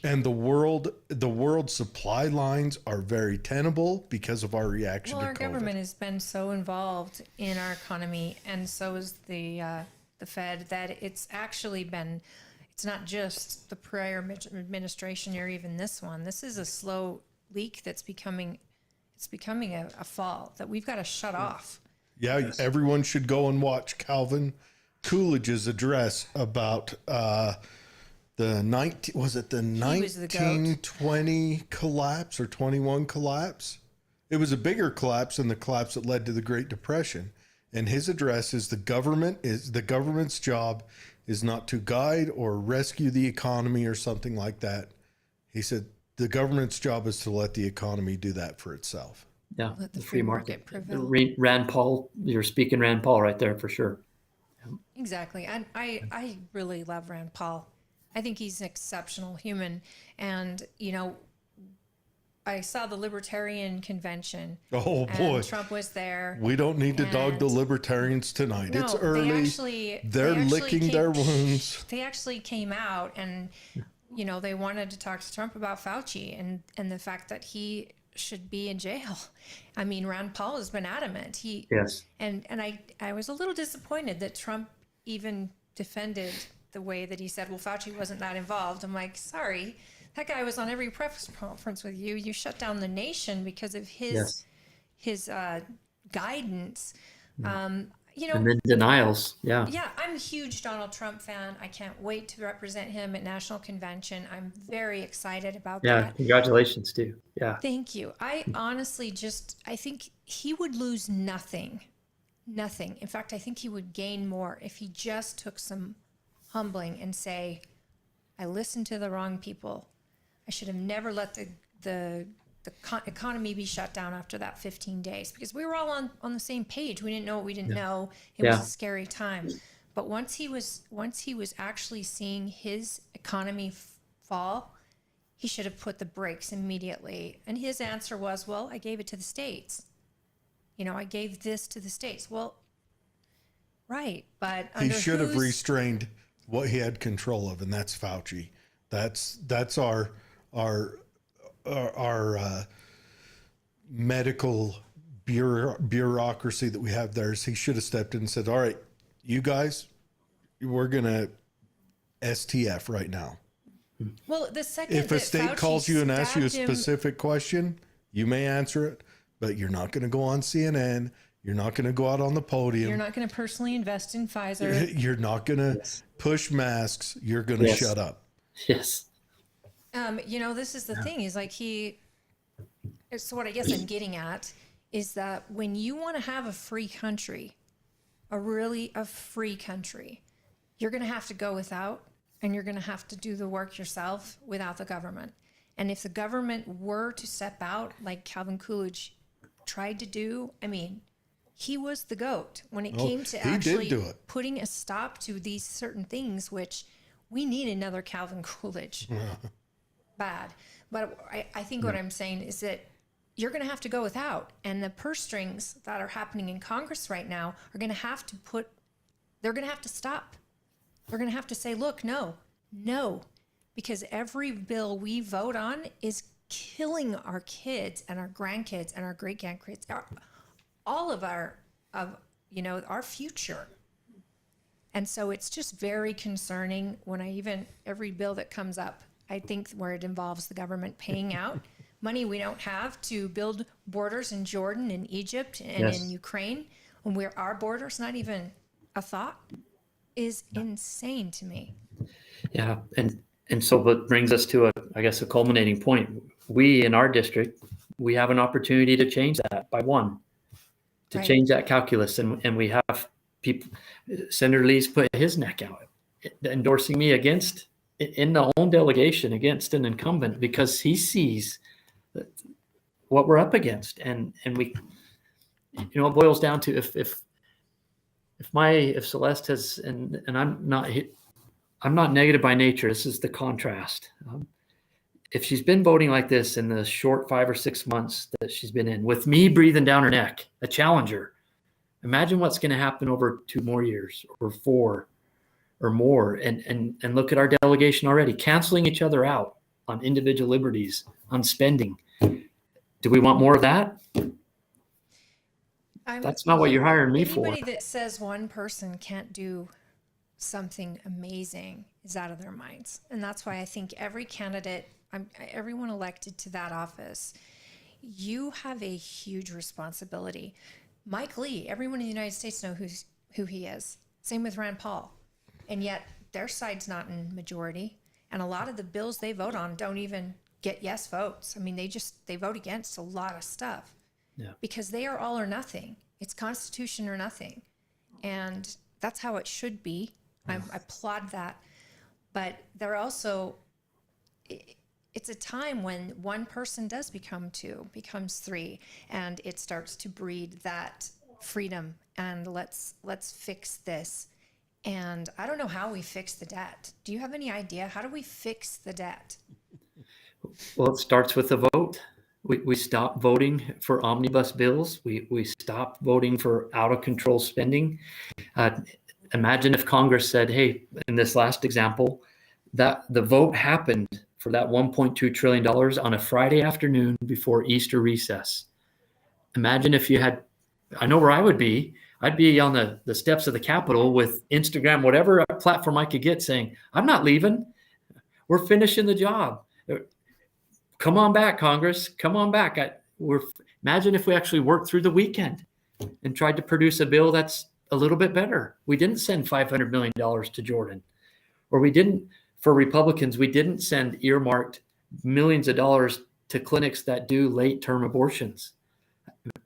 And the world supply lines are very tenable because of our reaction Well, to our COVID. government has been so involved in our economy, and so is the Fed, that it's actually been. It's not just the prior administration or even this one. This is a slow leak that's becoming. It's becoming a fall that we've got to shut off. Yeah, everyone should go and watch Calvin Coolidge's address about the 1920 collapse or 21 collapse. It was a bigger collapse than the collapse that led to the Great Depression. And his address is the government's job is not to guide or rescue the economy or something like that. He said the government's job is to let the economy do that for itself. Yeah, Let the the free market. prevail. Rand Paul, you're speaking Rand Paul right there for sure. Exactly. And I really love Rand Paul. I think he's an exceptional human. And, I saw the Libertarian Convention. Oh, and boy. Trump was there. We don't need to dog the And- libertarians tonight. No, It's early. They're licking their wounds. They actually came out and, they wanted to talk to Trump about Fauci and the fact that he should be in jail. I mean, Rand Paul has been adamant. Yes. And I was a little disappointed that Trump even defended the way that he said, well, Fauci wasn't that involved. I'm like, sorry, that guy was on every press conference with you. You shut down the nation because of his guidance. And then denials. Yeah. Yeah, I'm a huge Donald Trump fan. I can't wait to represent him at National Convention. I'm very excited about Yeah. that. Congratulations, too. Yeah. Thank you. I honestly I think he would lose nothing. Nothing. In fact, I think he would gain more if he just took some humbling and say, I listened to the wrong people. I should have never let the economy be shut down after that 15 days because we were all on the same page. We didn't know what we didn't know. It was a scary time. But once he was actually seeing his economy fall, he should have put the brakes immediately. And his answer was, well, I gave it to the states. I gave this to the states. Well, right. But He should have restrained what he had control of, and that's Fauci. That's our medical bureaucracy that we have there. Is he should have stepped in and said, all right, you guys, we're going to STF right now. Well, the second If a that state Fauci calls you and asks you a stabbed him- specific question, you may answer it, but you're not going to go on CNN. You're not going to go out on the podium. You're not going to personally invest in Pfizer. You're not going to push masks. You're going to shut up. Yes. This is the thing is like so what I guess I'm getting at is that when you want to have a free country, a free country, you're going to have to go without, and you're going to have to do the work yourself without the government. And if the government were to step out like Calvin Coolidge tried to do, I mean, he was the GOAT when it came to he did actually do it. putting a stop to these certain things, which we need another Calvin Coolidge. Bad. But I think what I'm saying is that you're going to have to go without. And the purse strings that are happening in Congress right now are going to have to they're going to have to stop. They're going to have to say, look, no, because every bill we vote on is killing our kids and our grandkids and our great grandkids, all of our future. And so it's just very concerning when every bill that comes up, I think where it involves the government paying out money we don't have to build borders in Jordan and Egypt and in Ukraine, when our border's not even a thought, is insane to me. Yeah. And so what brings us to I guess a culminating point. We in our district, we have an opportunity to change that by one, to Right. change that calculus, and we have people. Senator Lee's put his neck out, endorsing me against in the own delegation against an incumbent because he sees what we're up against, and we, it boils down to if Celeste has, and I'm not negative by nature. This is the contrast. If she's been voting like this in the short 5 or 6 months that she's been in, with me breathing down her neck, a challenger, imagine what's going to happen over 2 more years or 4 or more. And look at our delegation already canceling each other out on individual liberties, on spending. Do we want more of that? That's not what you're hiring me for. Anybody that says one person can't do something amazing is out of their minds. And that's why I think every candidate, everyone elected to that office, you have a huge responsibility. Mike Lee, everyone in the United States knows who he is. Same with Rand Paul. And yet their side's not in majority. And a lot of the bills they vote on don't even get yes votes. I mean, they vote against a lot of stuff. Yeah. Because they are all or nothing. It's Constitution or nothing. And that's how it should be. I applaud that. But they're also, it's a time when one person does become 2, becomes 3, and it starts to breed that freedom. And let's fix this. And I don't know how we fix the debt. Do you have any idea? How do we fix the debt? Well, it starts with a vote. We stop voting for omnibus bills. We stop voting for out of control spending. Imagine if Congress said, hey, in this last example, that the vote happened for that $1.2 trillion on a Friday afternoon before Easter recess. Imagine if you had, I know where I would be. I'd be on the steps of the Capitol with Instagram, whatever platform I could get, saying, I'm not leaving. We're finishing the job. Come on back, Congress. Come on back. Imagine if we actually worked through the weekend and tried to produce a bill that's a little bit better. We didn't send $500 million to Jordan. Or we didn't, for Republicans, we didn't send earmarked millions of dollars to clinics that do late-term abortions.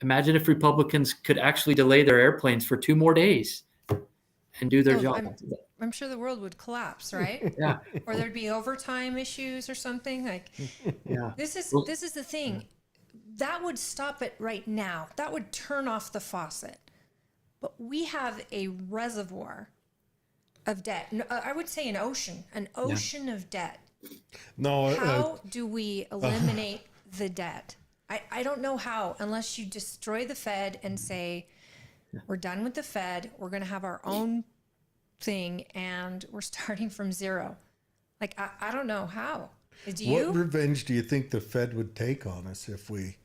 Imagine if Republicans could actually delay their airplanes for 2 more days and do their job. I'm sure the world would collapse, right? Yeah. Or there'd be overtime issues or something. Like, Yeah. this is the thing. That would stop it right now. That would turn off the faucet. But we have a reservoir of debt. I would say an ocean of debt. No. How do we eliminate the debt? I don't know how, unless you destroy the Fed and say, we're done with the Fed. We're going to have our own thing and we're starting from zero. Like, I don't know how. Do you? What revenge do you think the Fed would take on us if we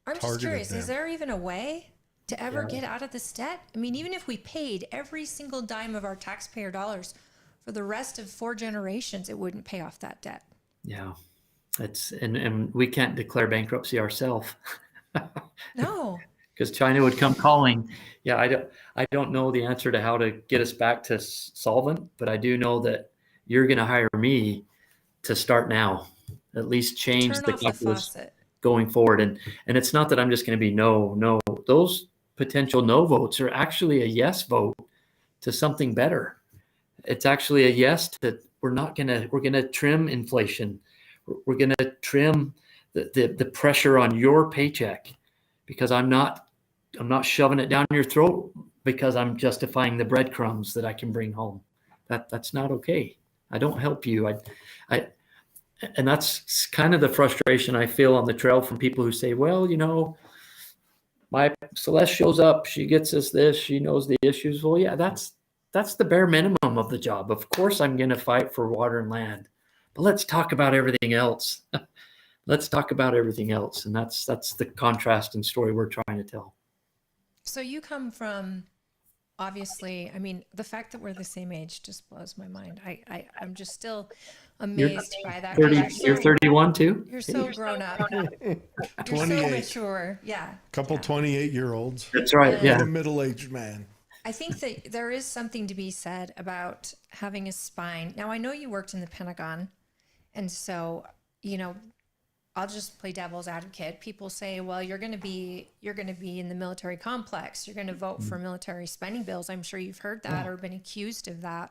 I'm just targeted curious, them? is there even a way to ever get out of this debt? I mean, even if we paid every single dime of our taxpayer dollars for the rest of 4 generations, it wouldn't pay off that debt. Yeah. And we can't declare bankruptcy ourselves. No. Because China would come calling. Yeah, I don't know the answer to how to get us back to solvent, but I do know that you're going to hire me to start now, at least change Turn the off calculus faucet. going forward. And it's not that I'm just going to be no. Those potential no votes are actually a yes vote to something better. It's actually a yes to we're going to trim inflation. We're going to trim the pressure on your paycheck, because I'm not shoving it down your throat because I'm justifying the breadcrumbs that I can bring home. That's not okay. I don't help you. And that's kind of the frustration I feel on the trail from people who say, well, my Celeste shows up, she gets us this, she knows the issues. Well, yeah, that's the bare minimum of the job. Of course, I'm going to fight for water and land, but let's talk about everything else. Let's talk about everything else. And that's the contrast and story we're trying to tell. So you come from, obviously, I mean, the fact that we're the same age just blows my mind. I'm just still amazed by that. You're 31 too? You're so grown up. You're 28. so mature. Yeah. Couple 28-year-olds. That's right. Yeah. And a middle-aged man. I think that there is something to be said about having a spine. Now, I know you worked in the Pentagon, and so I'll just play devil's advocate. People say, well, you're going to be in the military complex. You're going to vote for military spending bills. I'm sure you've heard that or been accused of that.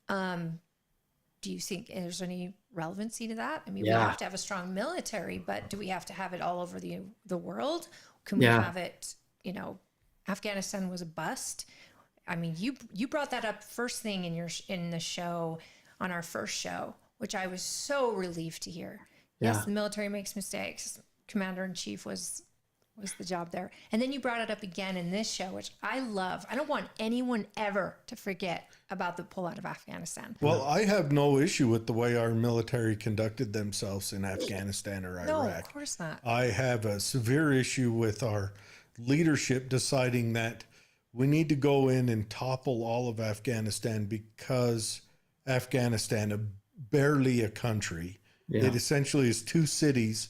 Do you think there's any relevancy to that? I mean, we have to have a strong military, but do we have to have it all over the world? Can we have it, Afghanistan was a bust. I mean, you brought that up first thing in the show, on our first show, which I was so relieved to hear. Yes, the military makes mistakes. Commander-in-Chief was the job there. And then you brought it up again in this show, which I love. I don't want anyone ever to forget about the pullout of Afghanistan. Well, I have no issue with the way our military conducted themselves in Afghanistan or Iraq. No, of course not. I have a severe issue with our leadership deciding that we need to go in and topple all of Afghanistan because Afghanistan, barely a country, it essentially is two cities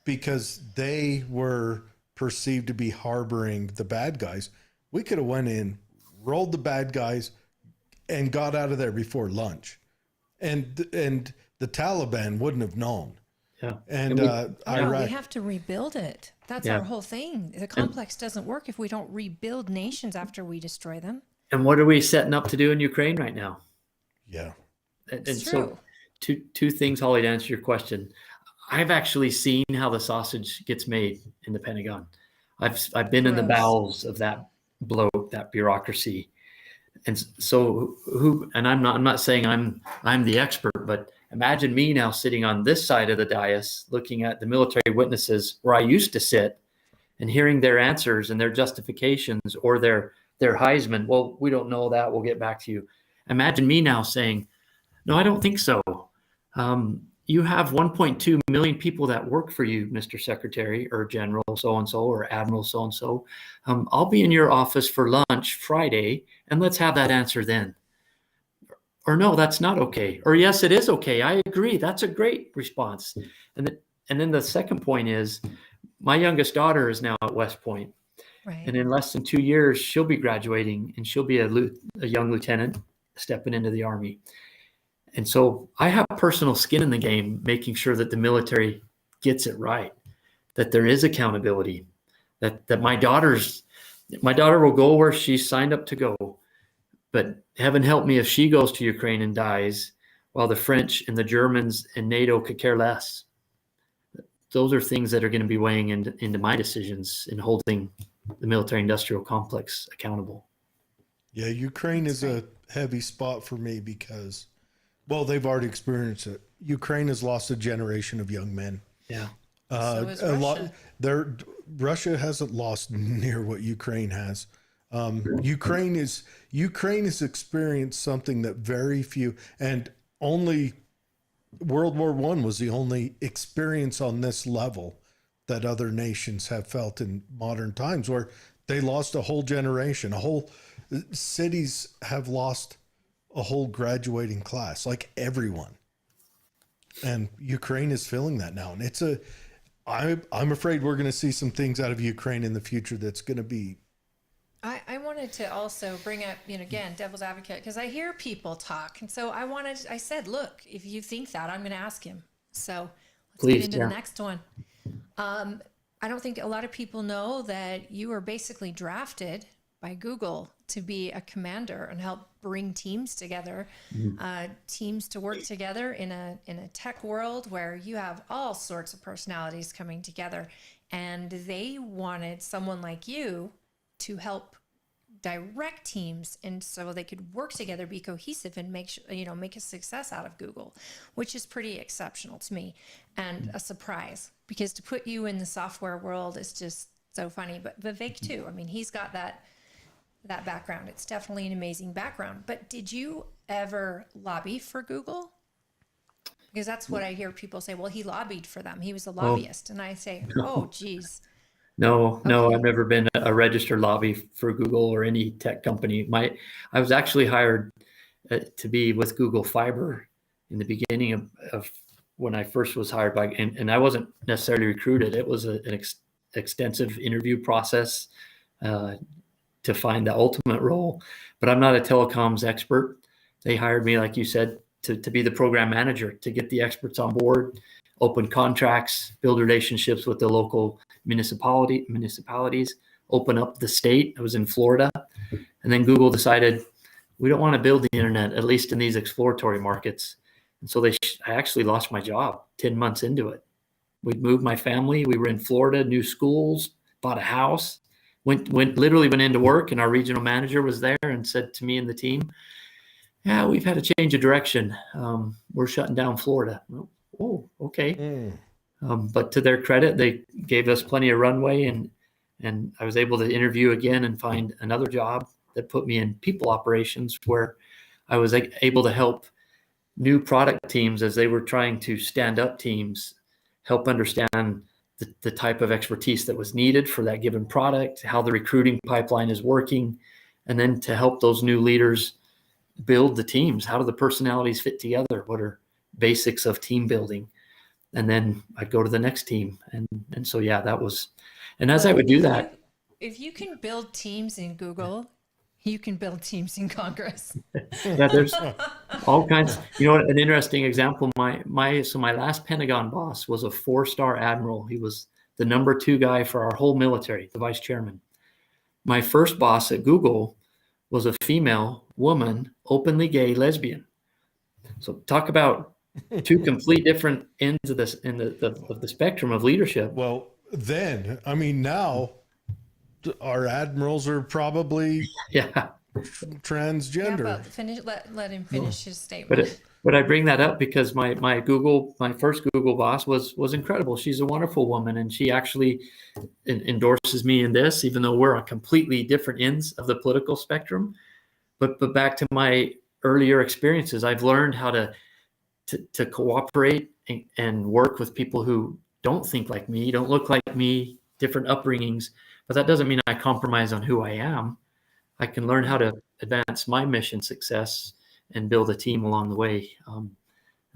because they were perceived to be harboring the bad guys. We could have went in, rolled the bad guys, and got out of there before lunch, and the Taliban wouldn't have known. Yeah, and Iraq. We have to rebuild it. That's our whole thing. The complex doesn't work if we don't rebuild nations after we destroy them. And what are we setting up to do in Ukraine right now? Yeah, and It's so true. two things, Holly, to answer your question. I've actually seen how the sausage gets made in the Pentagon. I've been in the bowels of that bloat, that bureaucracy. And so and I'm not saying I'm the expert, but imagine me now sitting on this side of the dais looking at the military witnesses where I used to sit and hearing their answers and their justifications or their Heisman. Well, we don't know that. We'll get back to you. Imagine me now saying, no, I don't think so. You have 1.2 million people that work for you, Mr. Secretary or General so-and-so or Admiral so-and-so. I'll be in your office for lunch Friday, and let's have that answer then. Or no, that's not okay. Or yes, it is okay. I agree. That's a great response. And then the second point is my youngest daughter is now at West Point. Right. And in less than 2 years, she'll be graduating and she'll be a young lieutenant stepping into the Army. And so I have personal skin in the game, making sure that the military gets it right, that there is accountability, that my daughter will go where she's signed up to go. But heaven help me if she goes to Ukraine and dies while the French and the Germans and NATO could care less. Those are things that are going to be weighing into my decisions in holding the military industrial complex accountable. Yeah, Ukraine is a heavy spot for me because, well, they've already experienced it. Ukraine has lost a generation of young men. Yeah. So is Russia. Russia hasn't lost near what Ukraine has. Ukraine has experienced something that very few, and only World War I was the only experience on this level that other nations have felt in modern times, where they lost a whole generation, cities have lost a whole graduating class, like everyone. And Ukraine is feeling that now. And I'm afraid we're going to see some things out of Ukraine in the future that's going to be. I wanted to also bring up, again, devil's advocate, because I hear people talk. And so I said, look, if you think that, I'm going to ask him. So let's get into the next one. I don't think a lot of people know that you were basically drafted by Google to be a commander and help bring teams together, teams to work together in a tech world where you have all sorts of personalities coming together. And they wanted someone like you to help direct teams, and so they could work together, be cohesive, and make a success out of Google, which is pretty exceptional to me and a surprise, because to put you in the software world is just so funny. But Vivek too, I mean, he's got that background. It's definitely an amazing background. But did you ever lobby for Google? Because that's what I hear people say. Well, he lobbied for them. He was a lobbyist. And I say, oh, geez. No, I've never been a registered lobby for Google or any tech company. I was actually hired to be with Google Fiber in the beginning of when I first was hired by, and I wasn't necessarily recruited. It was an extensive interview process to find the ultimate role. But I'm not a telecoms expert. They hired me, like you said, to be the program manager, to get the experts on board, open contracts, build relationships with the local municipalities, open up the state. I was in Florida. And then Google decided we don't want to build the internet, at least in these exploratory markets. And so I actually lost my job 10 months into it. We'd moved my family. We were in Florida, new schools, bought a house, literally went into work, and our regional manager was there and said to me and the team, yeah, we've had a change of direction. We're shutting down Florida. Oh, okay. But to their credit, they gave us plenty of runway, and I was able to interview again and find another job that put me in people operations, where I was able to help new product teams as they were trying to stand up teams, help understand the type of expertise that was needed for that given product, how the recruiting pipeline is working, and then to help those new leaders build the teams. How do the personalities fit together? What are basics of team building? And then I'd go to the next team. And so, yeah, that was, and as I would do that. If you can build teams in Google, you can build teams in Congress. Yeah, there's all kinds. An interesting example, my last Pentagon boss was a 4-star admiral. He was the number 2 guy for our whole military, the vice chairman. My first boss at Google was a female woman, openly gay lesbian. So talk about 2 complete different ends of this of the spectrum of leadership. Well, then, I mean, now our admirals are probably transgender. Yeah, but let him finish his statement. But I bring that up because my first Google boss was incredible. She's a wonderful woman, and she actually endorses me in this, even though we're on completely different ends of the political spectrum. But back to my earlier experiences, I've learned how to cooperate and work with people who don't think like me, don't look like me, different upbringings. But that doesn't mean I compromise on who I am. I can learn how to advance my mission success and build a team along the way. And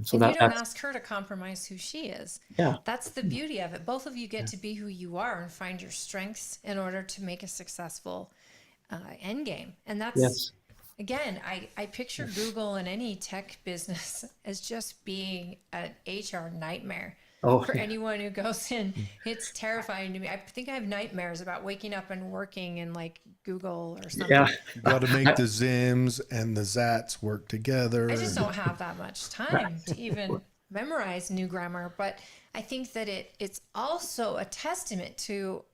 so you don't ask her to compromise who she is. Yeah. That's the beauty of it. Both of you get to be who you are and find your strengths in order to make a successful end game. And that's, again, I picture Google and any tech business as just being an HR nightmare. For anyone who goes in, it's terrifying to me. I think I have nightmares about waking up and working in like Google or something. Yeah, you got to make the Zims and the Zats work together. I just don't have that much time to even memorize new grammar. But I think that it's also a testament to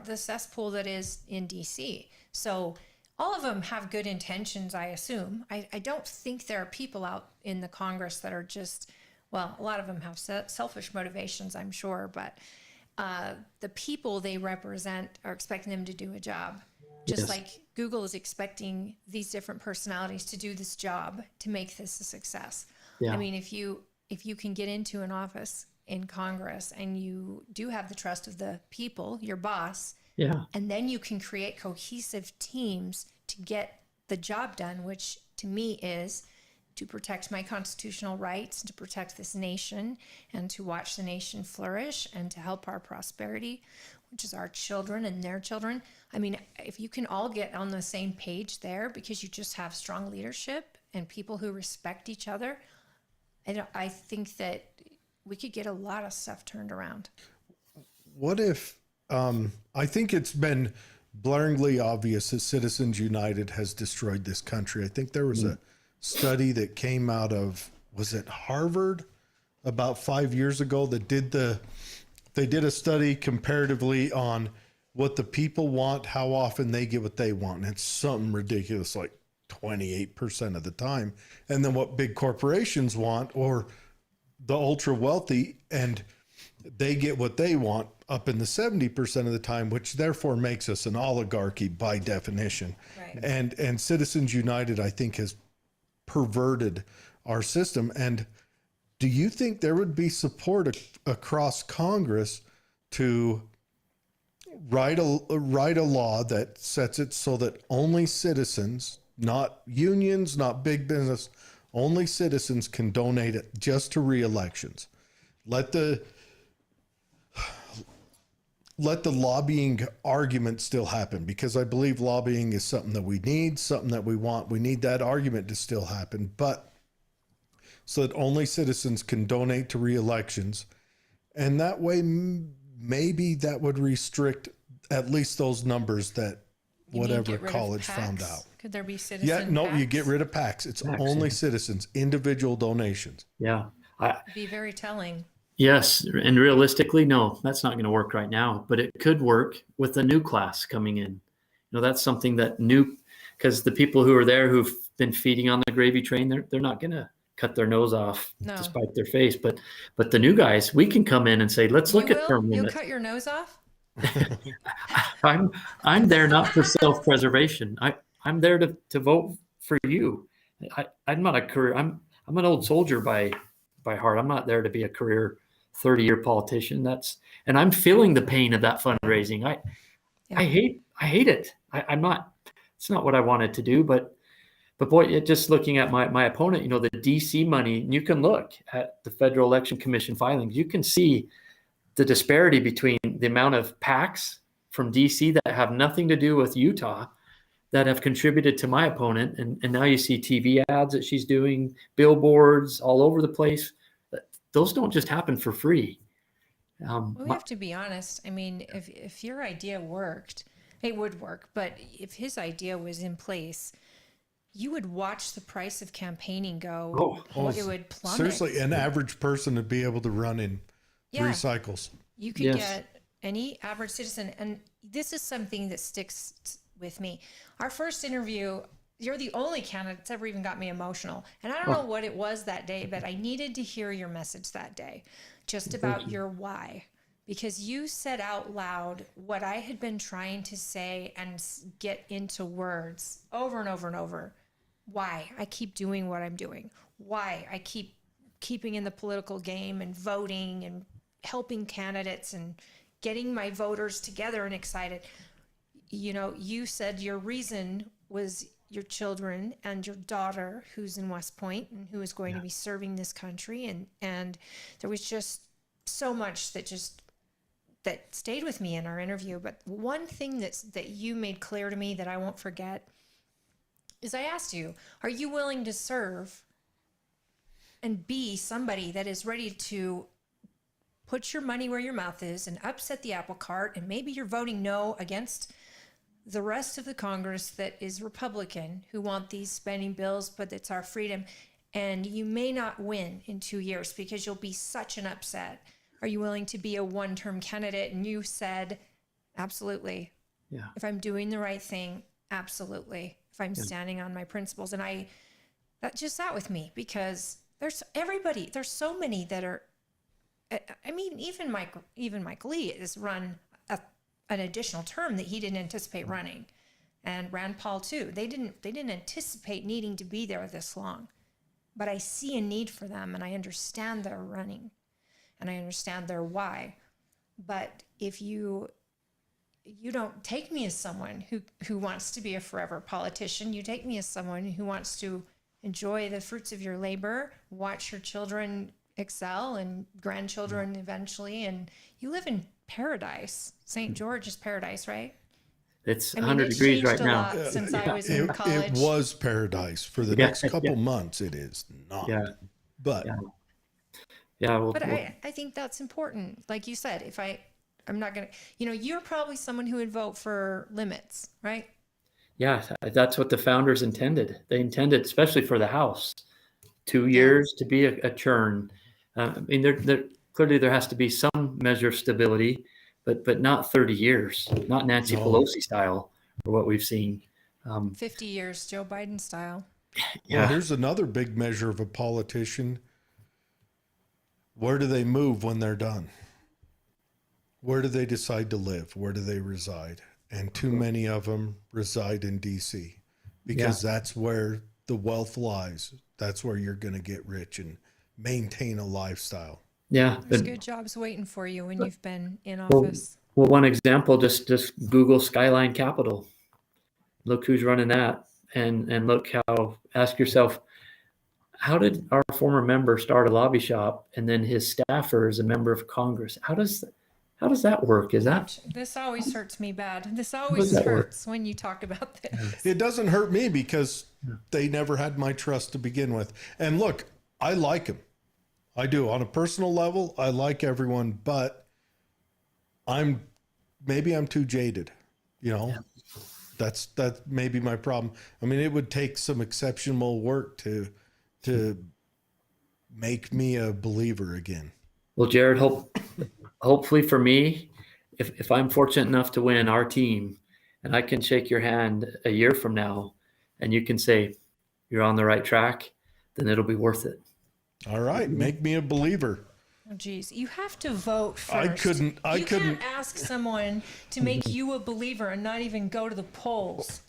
the cesspool that is in DC. So all of them have good intentions, I assume. I don't think there are people out in the Congress that are just... Well, a lot of them have selfish motivations, I'm sure, but the people they represent are expecting them to do a job. Just like Google is expecting these different personalities to do this job to make this a success. Yeah. I mean, if you can get into an office in Congress and you do have the trust of the people, your boss, and then you can create cohesive teams to get the job done, which to me is to protect my constitutional rights, to protect this nation, and to watch the nation flourish, and to help our prosperity, which is our children and their children. I mean, if you can all get on the same page there because you just have strong leadership and people who respect each other, I think that we could get a lot of stuff turned around. What if, I think it's been blaringly obvious that Citizens United has destroyed this country. I think there was a study that came out of, was it Harvard, about 5 years ago, that they did a study comparatively on what the people want, how often they get what they want. And it's something ridiculous, like 28% of the time. And then what big corporations want, or the ultra wealthy, and they get what they want up in the 70% of the time, which therefore makes us an oligarchy by definition. Right. And Citizens United, I think, has perverted our system. And do you think there would be support across Congress to write a law that sets it so that only citizens, not unions, not big business, only citizens can donate it just to re-elections? Let the lobbying argument still happen, because I believe lobbying is something that we need, something that we want. We need that argument to still happen. But so that only citizens can donate to re-elections. And that way, maybe that would restrict at least those numbers that You mean whatever get rid of college found PACs? out. Could there be citizen Yeah, no, you PACs? get rid of PACs. It's PACs, only yeah. citizens, individual donations. Yeah. Be very telling. Yes, and realistically, no, that's not going to work right now, but it could work with the new class coming in. That's something that because the people who are there who've been feeding on the gravy train, they're not going to cut their nose off No. to spite their face. But the new guys, we can come in and say, let's look at term You'll limits. cut your nose off? I'm there not for self-preservation. I'm there to vote for you. I'm not a career. I'm an old soldier by heart. I'm not there to be a career 30-year politician. And I'm feeling the pain of that fundraising. I hate it. I'm not. It's not what I wanted to do. But boy, just looking at my opponent, the DC money. You can look at the Federal Election Commission filings. You can see the disparity between the amount of PACs from DC that have nothing to do with Utah that have contributed to my opponent. And now you see TV ads that she's doing, billboards all over the place. Those don't just happen for free. Well, we have to be honest. I mean, if your idea worked, it would work. But if his idea was in place, you would watch the price of campaigning go. It would plummet. Seriously, an average person would be able to run in 3 cycles. You could get any average citizen. And this is something that sticks with me. Our first interview, you're the only candidate that's ever even got me emotional. And I don't know what it was that day, but I needed to hear your message that day, just about your why. Because you said out loud what I had been trying to say and get into words over and over and over. Why I keep doing what I'm doing. Why I keep keeping in the political game and voting and helping candidates and getting my voters together and excited. You said your reason was your children and your daughter who's in West Point and who is going to be serving this country. And there was just so much that stayed with me in our interview. But one thing that you made clear to me that I won't forget is I asked you, are you willing to serve and be somebody that is ready to put your money where your mouth is and upset the apple cart, and maybe you're voting no against the rest of the Congress that is Republican who want these spending bills, but it's our freedom. And you may not win in 2 years because you'll be such an upset. Are you willing to be a one-term candidate? And you said, absolutely. Yeah. If I'm doing the right thing, absolutely. If I'm standing on my principles. And that just sat with me because there's so many that are, I mean, even Mike Lee has run an additional term that he didn't anticipate running, and Rand Paul too. They didn't anticipate needing to be there this long, but I see a need for them, and I understand their running, and I understand their why. But if you don't take me as someone who wants to be a forever politician, you take me as someone who wants to enjoy the fruits of your labor, watch your children excel and grandchildren eventually, and you live in paradise. St. George is paradise, right? It's 100 degrees right now. Since I was in college. It was paradise for the next couple months. It is not. Yeah. But but I think that's important. Like you said, I'm not going to, you're probably someone who would vote for limits, right? Yeah, that's what the founders intended. They intended, especially for the House, 2 years to be a churn. I mean, clearly there has to be some measure of stability, but not 30 years, not Nancy Pelosi style, or what we've seen. 50 years, Joe Biden style. Yeah. Well, here's another big measure of a politician. Where do they move when they're done? Where do they decide to live? Where do they reside? And too many of them reside in DC because that's where the wealth lies. That's where you're going to get rich and maintain a lifestyle. Yeah. There's good jobs waiting for you when you've been in office. Well, one example, just Google Skyline Capital. Look who's running that. And look ask yourself, how did our former member start a lobby shop and then his staffer is a member of Congress? How does that work? This always hurts me bad. This always hurts when you talk about this. It doesn't hurt me because they never had my trust to begin with. And look, I like him. I do. On a personal level, I like everyone, but maybe I'm too jaded. You know, Yeah. that may be my problem. I mean, it would take some exceptional work to make me a believer again. Well, Jared, hopefully for me, if I'm fortunate enough to win our team, and I can shake your hand a year from now, and you can say you're on the right track, then it'll be worth it. All right, make me a believer. Oh, geez, you have to vote first. I couldn't. You can't ask someone to make you a believer and not even go to the polls.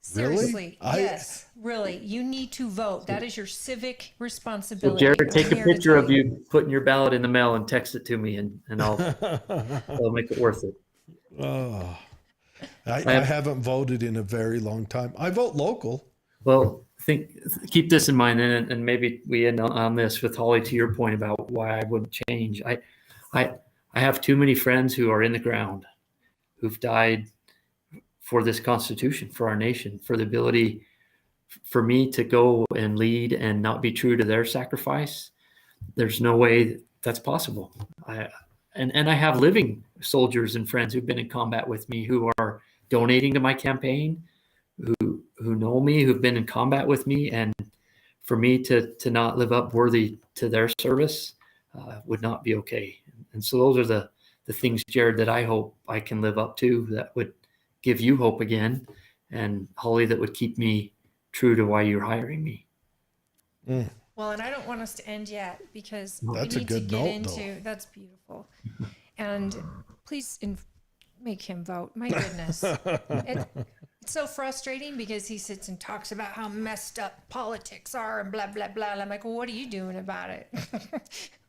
Seriously, yes, really. You need to vote. That is your civic So responsibility. Jared, I'm take a here to picture tell of you putting your ballot in the mail and text it to me, and I'll make it worth it. Oh, I haven't voted in a very long time. I vote local. Well, keep this in mind, and maybe we end on this with Holly, to your point about why I wouldn't change. I have too many friends who are in the ground, who've died for this Constitution, for our nation, for the ability for me to go and lead and not be true to their sacrifice. There's no way that's possible. And I have living soldiers and friends who've been in combat with me, who are donating to my campaign, who know me, who've been in combat with me, and for me to not live up worthy to their service would not be okay. And so those are the things, Jared, that I hope I can live up to, that would give you hope again, and Holly, that would keep me true to why you're hiring me. Well, and I don't want us to end yet, because That's we a need good to get note, into though. That's beautiful. And please make him vote. My goodness. It's so frustrating, because he sits and talks about how messed up politics are and blah, blah, blah. And I'm like, well, what are you doing about it?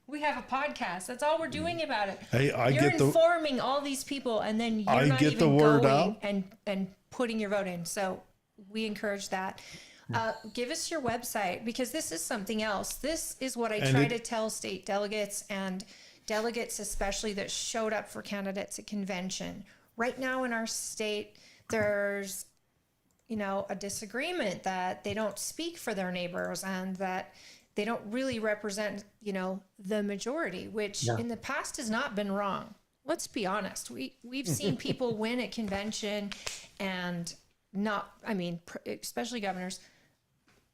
We have a podcast. That's all we're doing about it. Hey, You're informing all these people, and then you're not get the even word going out. and putting your vote in. So we encourage that. Give us your website, because this is something else. This is what I try to tell state delegates, and delegates especially that showed up for candidates at convention. Right now in our state, there's, a disagreement that they don't speak for their neighbors, and that they don't really represent, the majority, which in the past has not been wrong. Let's be honest. We've seen people win at convention and especially governors,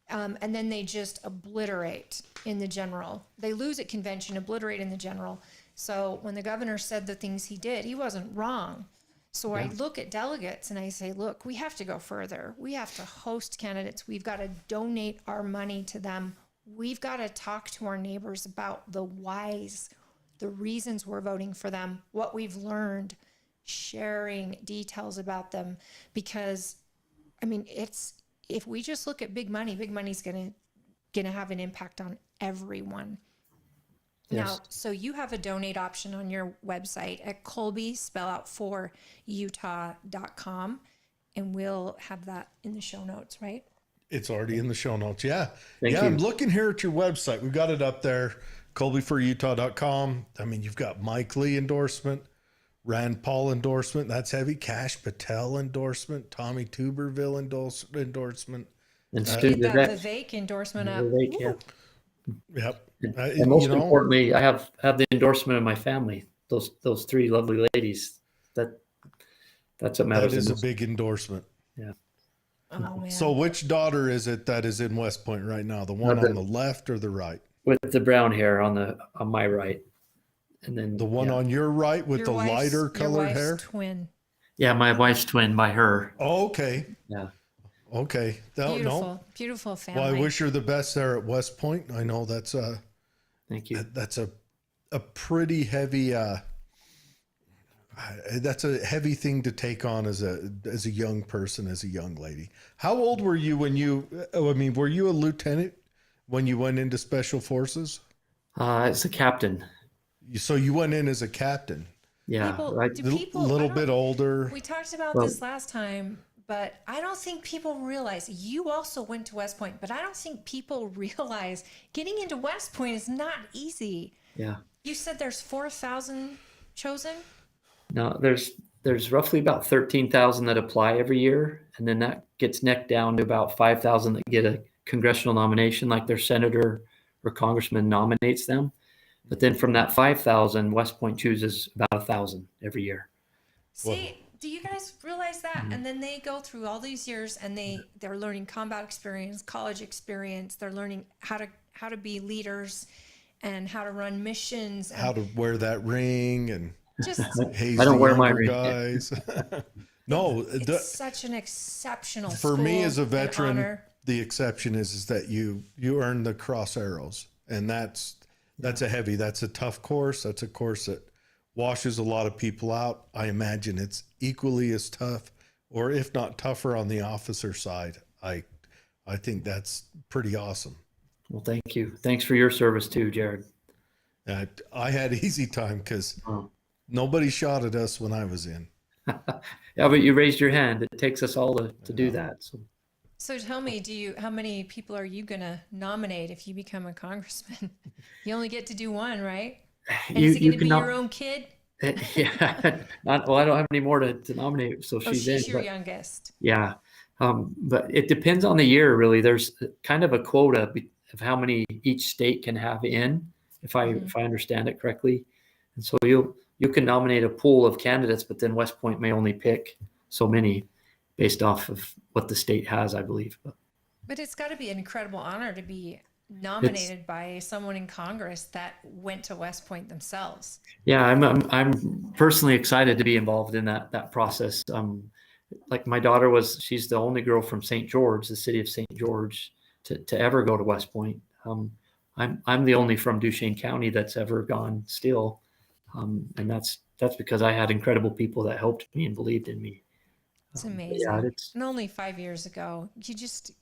and then they just obliterate in the general. They lose at convention, obliterate in the general. So when the governor said the things he did, he wasn't wrong. So I look at delegates and I say, look, we have to go further. We have to host candidates. We've got to donate our money to them. We've got to talk to our neighbors about the whys, the reasons we're voting for them, what we've learned, sharing details about them. Because, if we just look at big money's gonna have an impact on everyone. Yes. Now, so you have a donate option on your website at Colby, spell out for Utah.com, and we'll have that in the show notes, right? It's already in the show notes. Yeah. Thank you. I'm looking here at your website. We've got it up there, colbyforutah.com. You've got Mike Lee endorsement, Rand Paul endorsement. That's heavy. Cash Patel endorsement, Tommy Tuberville endorsement. And Get that Vivek endorsement up. Vivek, yeah. Yep. And most importantly, I have the endorsement of my family. Those three lovely ladies. That's what matters. That is a big endorsement. Yeah. Oh, man. So which daughter is it that is in West Point right now? The one on the left or the right? With the brown hair on my right, and then The one on your right with the lighter colored hair? Twin. Yeah, my wife's twin by her. Oh, okay. Yeah. Okay. Beautiful family. Well, I wish her the best there at West Point. I know that's Thank you. that's a pretty heavy that's a heavy thing to take on as a young person, as a young lady. How old were you when were you a lieutenant when you went into special forces? It's a captain. So you went in as a captain. Yeah. People, a little bit older. We talked about this last time, but I don't think people realize you also went to West Point, but I don't think people realize getting into West Point is not easy. Yeah. You said there's 4,000 chosen? No, there's roughly about 13,000 that apply every year, and then that gets necked down to about 5,000 that get a congressional nomination, like their senator or congressman nominates them. But then from that 5,000, West Point chooses about 1,000 every year. See, do you guys realize that? And then they go through all these years and they're learning combat experience, college experience. They're learning how to be leaders and how to run missions. And How to wear that ring and just haze I don't the wear my younger ring. guys. No, it's such an exceptional for me school as a and veteran, honor. the exception is that you earn the cross arrows, and that's a tough course. That's a course that washes a lot of people out. I imagine it's equally as tough, or if not tougher, on the officer side. I think that's pretty awesome. Well, thank you. Thanks for your service too, Jared. I had easy time because nobody shot at us when I was in. Yeah, but you raised your hand. It takes us all to do that. So tell me, how many people are you gonna nominate if you become a congressman? You only get to do one, right? And is it gonna be your own kid? Yeah. I don't have any more to nominate, so Oh, she's in. your youngest. Yeah. But it depends on the year, really. There's kind of a quota of how many each state can have in, if I understand it correctly. And so you can nominate a pool of candidates, but then West Point may only pick so many based off of what the state has, I believe. But it's got to be an incredible honor to be nominated by someone in Congress that went to West Point themselves. Yeah, I'm personally excited to be involved in that process. Like my daughter she's the only girl from St. George, the city of St. George, to ever go to West Point. I'm the only from Duchesne County that's ever gone still. And that's because I had incredible people that helped me and believed in me. It's amazing. Yeah, and only 5 years ago, you just,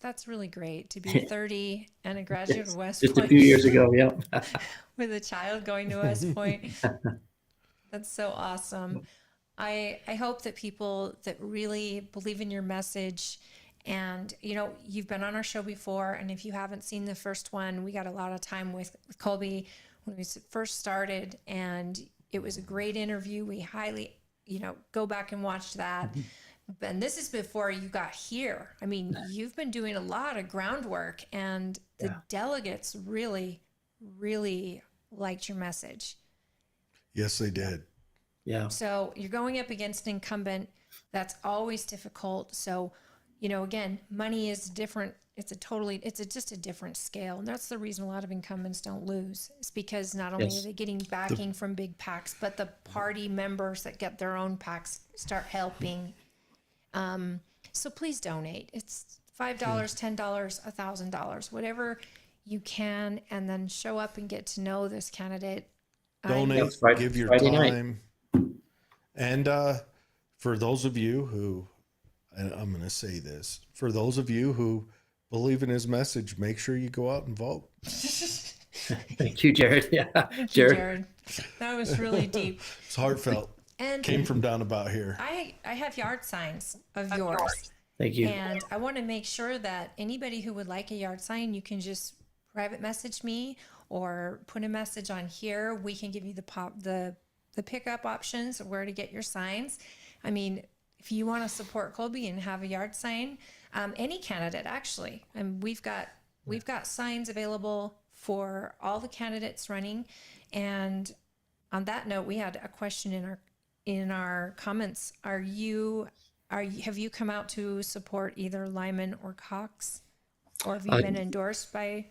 that's really great to be 30 and a graduate of West Point. Just a few years ago. Yeah. With a child going to West Point. That's so awesome. I hope that people that really believe in your message, and you've been on our show before, and if you haven't seen the first one, we got a lot of time with Colby when we first started, and it was a great interview. We highly go back and watch that. And this is before you got here. I mean, you've been doing a lot of groundwork, and the delegates really, really liked your message. Yes, they did. Yeah. So you're going up against an incumbent. That's always difficult. So, again, money is different. It's just a different scale. And that's the reason a lot of incumbents don't lose. It's because not only are they getting backing from big PACs, but the party members that get their own PACs start helping. So please donate. It's $5, $10, $1,000, whatever you can, and then show up and get to know this candidate. Donate, give your time. And for those of you who, and I'm going to say this, for those of you who believe in his message, make sure you go out and vote. Thank you, Jared. Yeah, Thank you, Jared. That was really deep. It's heartfelt. And came from down about here. I have yard signs of yours. Thank you. And I want to make sure that anybody who would like a yard sign, you can just private message me or put a message on here. We can give you the pickup options, where to get your signs. I mean, if you want to support Colby and have a yard sign, any candidate actually, and we've got signs available for all the candidates running. And on that note, we had a question in our comments. Have you come out to support either Lyman or Cox, or have you been endorsed by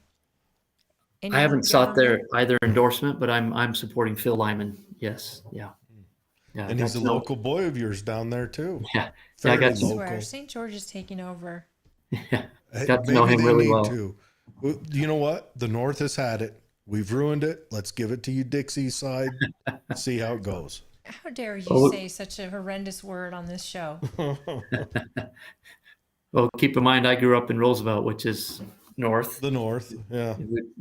any? I haven't sought their either endorsement, but I'm supporting Phil Lyman. Yes. Yeah. Yeah. And he's a local boy of yours down there too. Yeah. I got swear, St. George is taking over. Yeah. Got to know him really well. You know what? The North has had it. We've ruined it. Let's give it to you, Dixie side. See how it goes. How dare you say such a horrendous word on this show? Well, keep in mind, I grew up in Roosevelt, which is north. The North, yeah.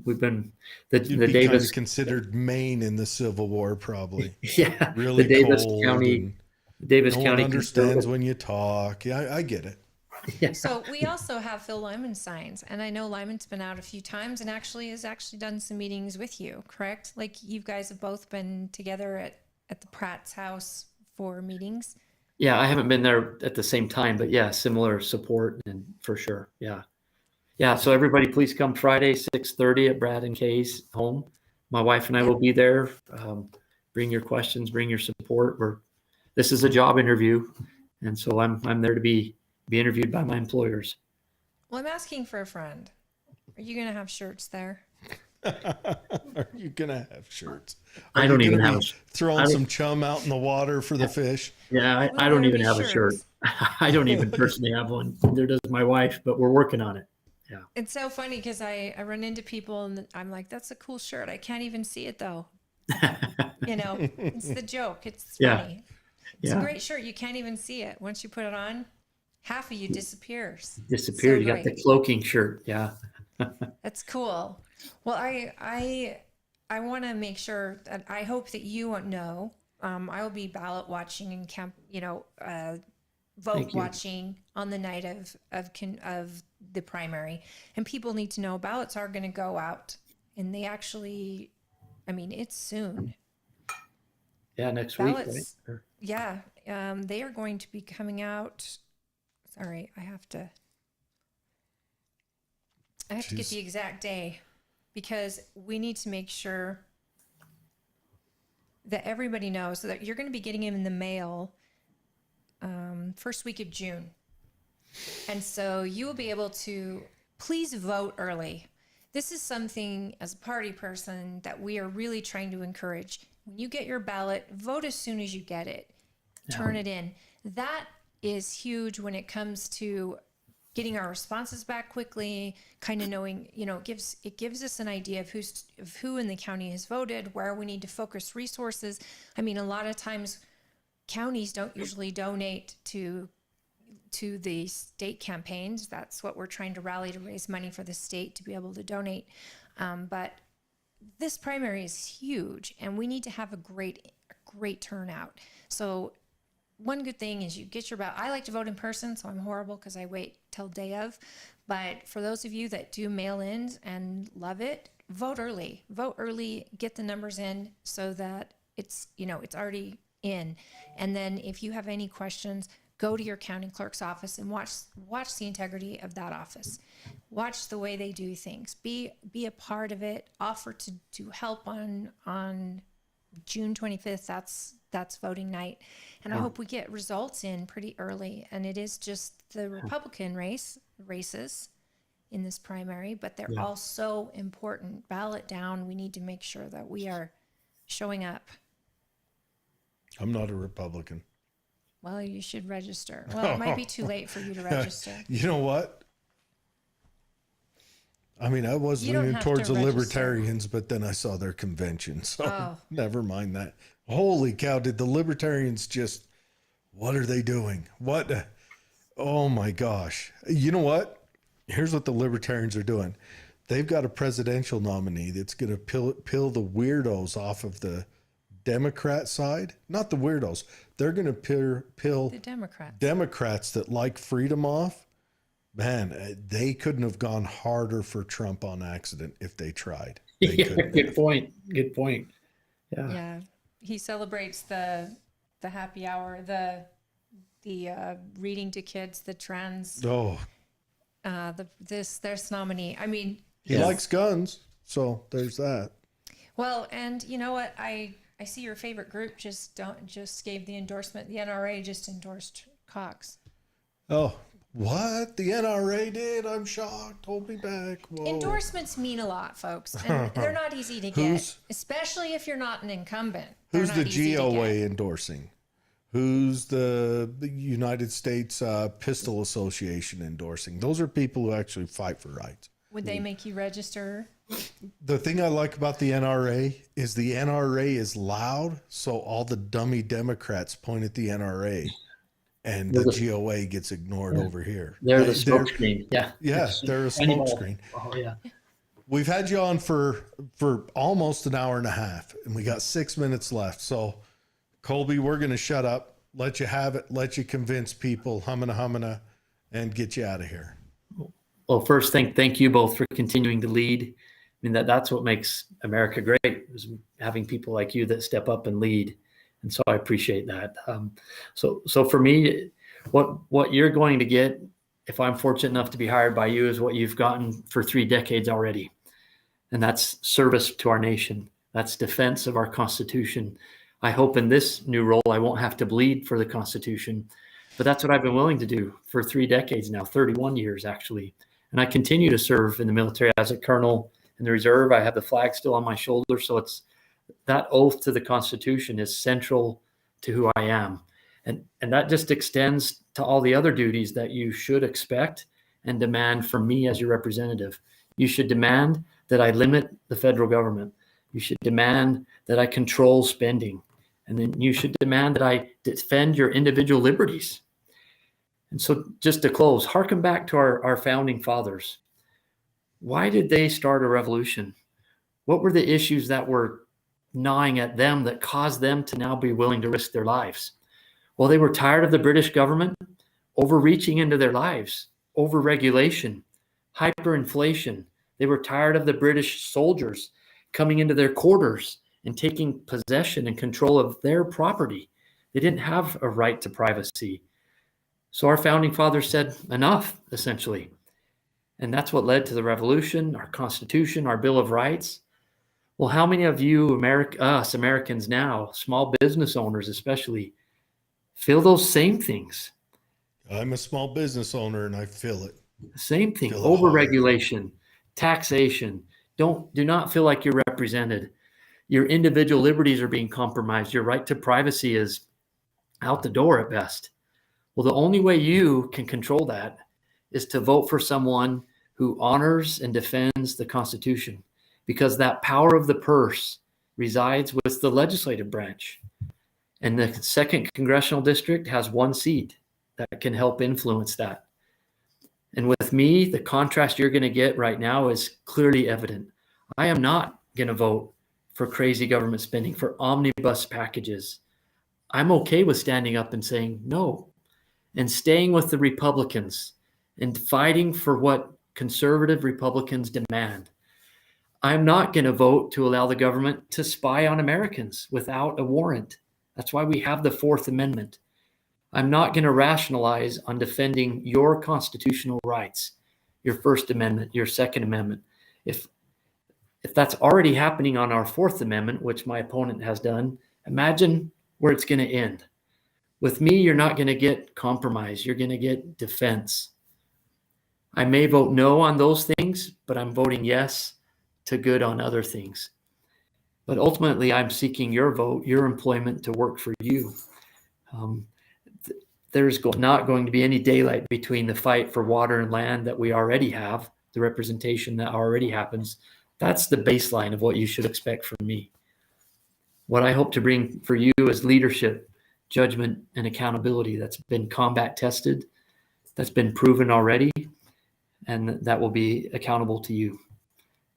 We've been You'd be Davis kind of considered Maine in the Civil War, probably. Yeah, really the Davis cold. County. Davis no County one understands when you talk. Yeah, I get it. Yeah. So we also have Phil Lyman signs, and I know Lyman's been out a few times and has done some meetings with you, correct? Like you guys have both been together at the Pratt's house for meetings. Yeah, I haven't been there at the same time, but yeah, similar support and for sure. Yeah. Yeah, so everybody please come Friday, 6:30 at Brad and Kay's home. My wife and I will be there. Bring your questions, bring your support. This is a job interview, and so I'm there to be interviewed by my employers. Well, I'm asking for a friend. Are you going to have shirts there? Are you gonna have shirts? I Are don't you even gonna have be I throwing don't- some chum out in the water for the fish? Yeah, Will I don't there even be have a shirt. shirts? I don't even personally have one. Neither does my wife, but we're working on it. Yeah. It's so funny because I run into people and I'm like, that's a cool shirt. I can't even see it though. It's the joke. It's Yeah. funny. It's a Yeah. great shirt. You can't even see it. Once you put it on, half of you disappears. Disappeared. So You got the great. cloaking shirt. Yeah. That's cool. Well, I want to make sure that I hope that you know. I will be ballot watching and vote Thank you. watching on the night of the primary, and people need to know ballots are going to go out, and they actually, it's soon. Yeah. Next week. Ballots, Right? yeah, they are going to be coming out. Sorry, I have to get the exact day because we need to make sure that everybody knows that you're going to be getting them in the mail first week of June. And so you will be able to please vote early. This is something as a party person that we are really trying to encourage. When you get your ballot, vote as soon as you get it. Turn it in. That is huge when it comes to getting our responses back quickly, kind of knowing, it gives us an idea of who in the county has voted, where we need to focus resources. A lot of times counties don't usually donate to the state campaigns. That's what we're trying to rally to raise money for the state to be able to donate. But this primary is huge and we need to have a great turnout. So one good thing is you get your ballot. I like to vote in person, so I'm horrible because I wait till day of. But for those of you that do mail-ins and love it, vote early. Vote early, get the numbers in so that it's already in. And then if you have any questions, go to your county clerk's office and watch the integrity of that office. Watch the way they do things. Be a part of it. Offer to help on June 25th. That's voting night. And I hope we get results in pretty early. And it is just the Republican races in this primary, but they're all so important. Ballot down. We need to make sure that we are showing up. I'm not a Republican. Well, you should register. Well, it might be too late for you to register. You know what? I was You don't leaning have towards to the register. Libertarians, but then I saw their convention. So Oh. never mind that. Holy cow. Did the Libertarians what are they doing? What? Oh my gosh. You know what? Here's what the Libertarians are doing. They've got a presidential nominee that's going to peel the weirdos off of the Democrat side. Not the weirdos. They're going to peel The Democrats that like freedom off. Man, they couldn't have gone harder for Trump on accident if they tried. They couldn't Good have. point. Good point. Yeah. Yeah. He celebrates the happy hour, the reading to kids, the trans, Oh, this nominee. he likes guns, so there's that. Well, and you know what? I see your favorite group just gave the endorsement. The NRA just endorsed Cox. Oh, what? The NRA did? I'm shocked. Hold me back. Whoa. Endorsements mean a lot, folks, and they're not easy to get, especially if you're not an incumbent. They're Who's not the easy to GOA get. endorsing? Who's the United States Pistol Association endorsing? Those are people who actually fight for rights. Would they make you register? The thing I like about the NRA is loud, so all the dummy Democrats point at the NRA, and the GOA gets ignored over here. They're the smokescreen. Yeah. Yeah, they're a smokescreen. Oh yeah. We've had you on for almost an hour and a half, and we got 6 minutes left. So, Colby, we're going to shut up, let you have it, let you convince people, humana, and get you out of here. Well, first, thank you both for continuing to lead. That's what makes America great, is having people like you that step up and lead. And so I appreciate that. So for me, what you're going to get if I'm fortunate enough to be hired by you, is what you've gotten for 3 decades already. And that's service to our nation. That's defense of our Constitution. I hope in this new role, I won't have to bleed for the Constitution, but that's what I've been willing to do for 3 decades now, 31 years actually. And I continue to serve in the military as a colonel in the reserve. I have the flag still on my shoulder. So it's that oath to the Constitution is central to who I am. And that just extends to all the other duties that you should expect and demand from me as your representative. You should demand that I limit the federal government. You should demand that I control spending. And then you should demand that I defend your individual liberties. And so just to close, hearken back to our founding fathers. Why did they start a revolution? What were the issues that were gnawing at them that caused them to now be willing to risk their lives? Well, they were tired of the British government overreaching into their lives, overregulation, hyperinflation. They were tired of the British soldiers coming into their quarters and taking possession and control of their property. They didn't have a right to privacy. So our founding fathers said, enough, essentially. And that's what led to the revolution, our Constitution, our Bill of Rights. Well, how many of you, us Americans now, small business owners especially, feel those same things? I'm a small business owner and I feel it. Same thing, Feel it overregulation, taxation. Do not feel like you're represented. Your individual liberties are being compromised. Your right to privacy is out the door at best. Well, the only way you can control that is to vote for someone who honors and defends the Constitution, because that power of the purse resides with the legislative branch. And the 2nd Congressional District has 1 seat that can help influence that. And with me, the contrast you're going to get right now is clearly evident. I am not going to vote for crazy government spending, for omnibus packages. I'm okay with standing up and saying no, and staying with the Republicans and fighting for what conservative Republicans demand. I'm not going to vote to allow the government to spy on Americans without a warrant. That's why we have the 4th Amendment. I'm not going to rationalize on defending your constitutional rights, your First Amendment, your Second Amendment. If that's already happening on our 4th Amendment, which my opponent has done, imagine where it's going to end. With me, you're not going to get compromise. You're going to get defense. I may vote no on those things, but I'm voting yes to good on other things. But ultimately, I'm seeking your vote, your employment to work for you. There's not going to be any daylight between the fight for water and land that we already have, the representation that already happens. That's the baseline of what you should expect from me. What I hope to bring for you is leadership, judgment, and accountability that's been combat tested, that's been proven already, and that will be accountable to you.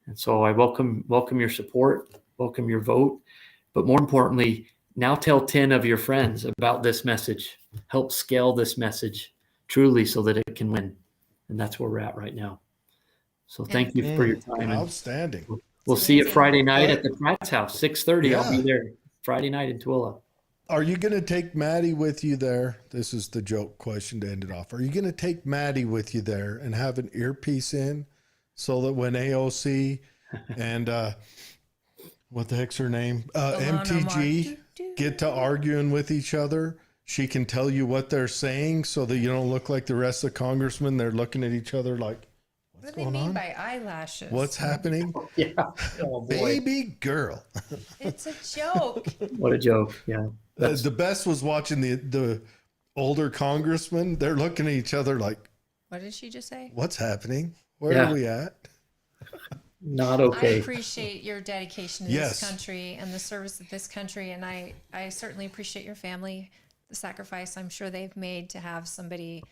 And so I welcome your support, welcome your vote, but more importantly, now tell 10 of your friends about this message. Help scale this message truly so that it can win. And that's where we're at right now. So thank you for your time. Outstanding. We'll see you Friday night at the Pratt's house, 6:30. I'll be there Friday night in Tooele. Are you going to take Maddie with you there? This is the joke question to end it off. Are you going to take Maddie with you there and have an earpiece in so that when AOC and what the heck's her name? MTG get to arguing with each other, she can tell you what they're saying so that you don't look like the rest of the congressmen. They're looking at each other like, what do they mean by eyelashes? What's happening? Yeah. Oh, baby girl. It's a joke. What a joke. Yeah. The best was watching the older congressmen. They're looking at each other like, what did she just say? What's happening? Where are we at? Not okay. I appreciate your dedication to this country and the service of this country. And I certainly appreciate your family, the sacrifice I'm sure they've made to have somebody,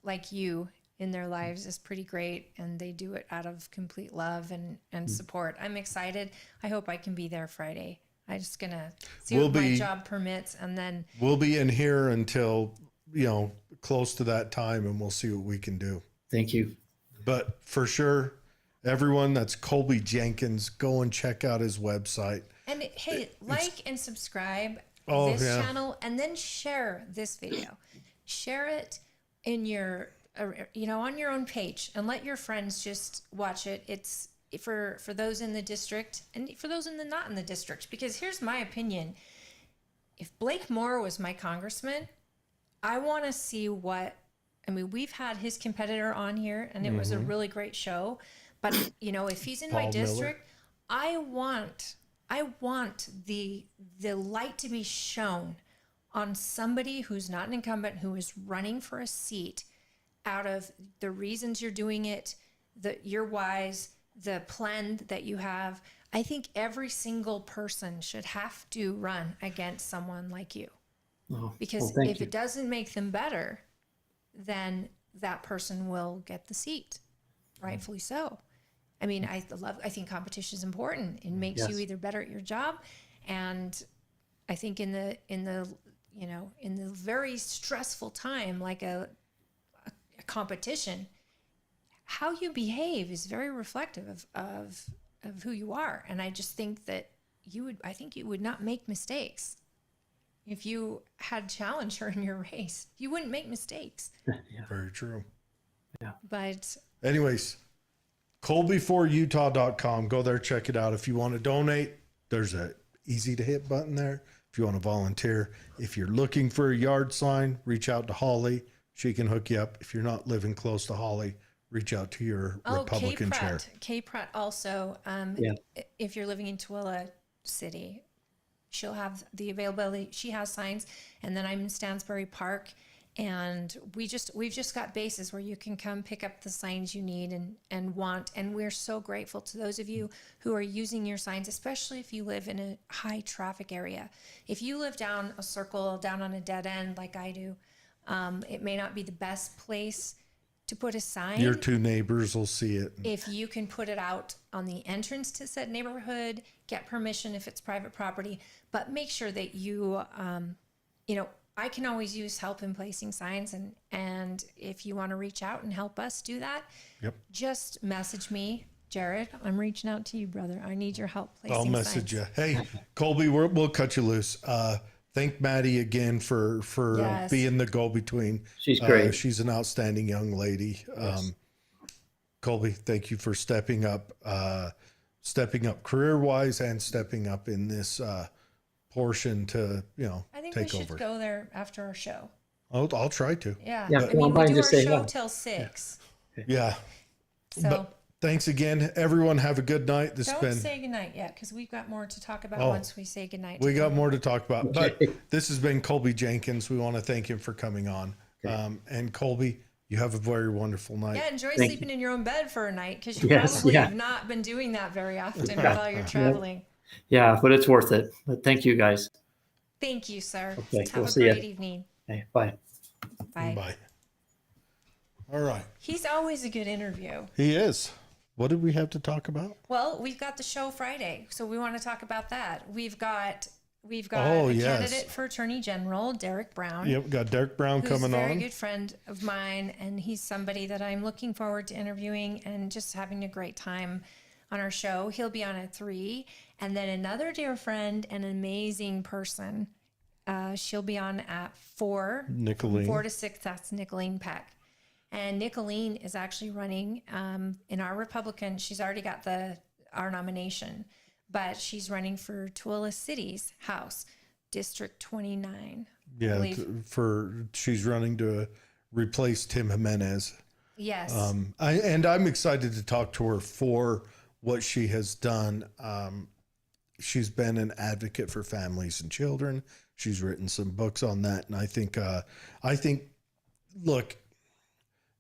like you in their lives is pretty great. And they do it out of complete love and support. I'm excited. I hope I can be there Friday. I'm just going to see what my job permits. And then we'll be in here until, close to that time, and we'll see what we can do. Thank you. But for sure, everyone, that's Colby Jenkins. Go and check out his website. And hey, like and subscribe this channel, and then share this video. Share it in your on your own page and let your friends just watch it. It's for those in the district and for those not in the district, because here's my opinion. If Blake Moore was my congressman, I want to see we've had his competitor on here and it was a really great show, but if he's in my Paul district, I want the light to be shown on somebody who's not an incumbent, who is running for a seat out of the reasons you're doing it, your whys, the plan that you have. I think every single person should have to run against someone like you. Oh, Because well, if it doesn't make them better, then that person will get the seat, rightfully so. I mean, I think competition is important. It makes you either better at your job, and I think in the very stressful time like a competition, how you behave is very reflective of who you are. And I just think that you would not make mistakes. If you had challenged her in your race, you wouldn't make mistakes. Very true. Yeah. But anyways, Colby4Utah.com. Go there, check it out. If you want to donate, there's a easy to hit button there. If you want to volunteer, if you're looking for a yard sign, reach out to Holly. She can hook you up. If you're not living close to Holly, reach out to your Republican chair. Kay Pratt also, if you're living in Tooele City, she'll have the availability. She has signs. And then I'm in Stansbury Park, and we've just got bases where you can come pick up the signs you need and want. And we're so grateful to those of you who are using your signs, especially if you live in a high traffic area. If you live down a circle, down on a dead end like I do, it may not be the best place to put a sign. Your two neighbors will see it. If you can put it out on the entrance to said neighborhood, get permission if it's private property, but make sure that you, I can always use help in placing signs, and if you want to reach out and help us do that, just message me, Jared. I'm reaching out to you, brother. I need your help placing signs. I'll message you. Hey, Colby, we'll cut you loose. Thank Maddie again for being the go-between. She's great. She's an outstanding young lady. Yes. Colby, thank you for stepping up career-wise and stepping up in this portion to, I think take we should over. go there after our show. I'll try to. Yeah. Yeah, I mean, by we and do our just say show hi. till 6. Yeah. So But thanks again, everyone. Have a good night. don't say goodnight yet, because we've got more to talk about once we say goodnight. We got more to talk about, but this has been Colby Jenkins. We want to thank him for coming on. And Colby, you have a very wonderful night. Yeah, enjoy Thank sleeping in your own bed for a night, because you Yes, probably yeah. have not been doing that very often while you're traveling. Yeah, but it's worth it. But thank you guys. Thank you, sir. Okay, Have we'll a see ya. great evening. Okay, bye. Bye. Bye. All right. He's always a good interview. He is. What did we have to talk about? Well, we've got the show Friday, so we want to talk about that. We've got Oh, a yes. candidate for Attorney General, Derek Brown. Yep, got Derek Brown Who's coming a very on. good friend of mine, and he's somebody that I'm looking forward to interviewing and just having a great time on our show. He'll be on at 3, and then another dear friend and amazing person. She'll be on at 4. Nicolene. 4 to 6. That's Nicolene Peck. And Nicolene is actually running in our Republican. She's already got our nomination, but she's running for Tooele City's House, District 29. Yeah, she's running to replace Tim Jimenez. Yes. I'm excited to talk to her for what she has done. She's been an advocate for families and children. She's written some books on that, and I think, look,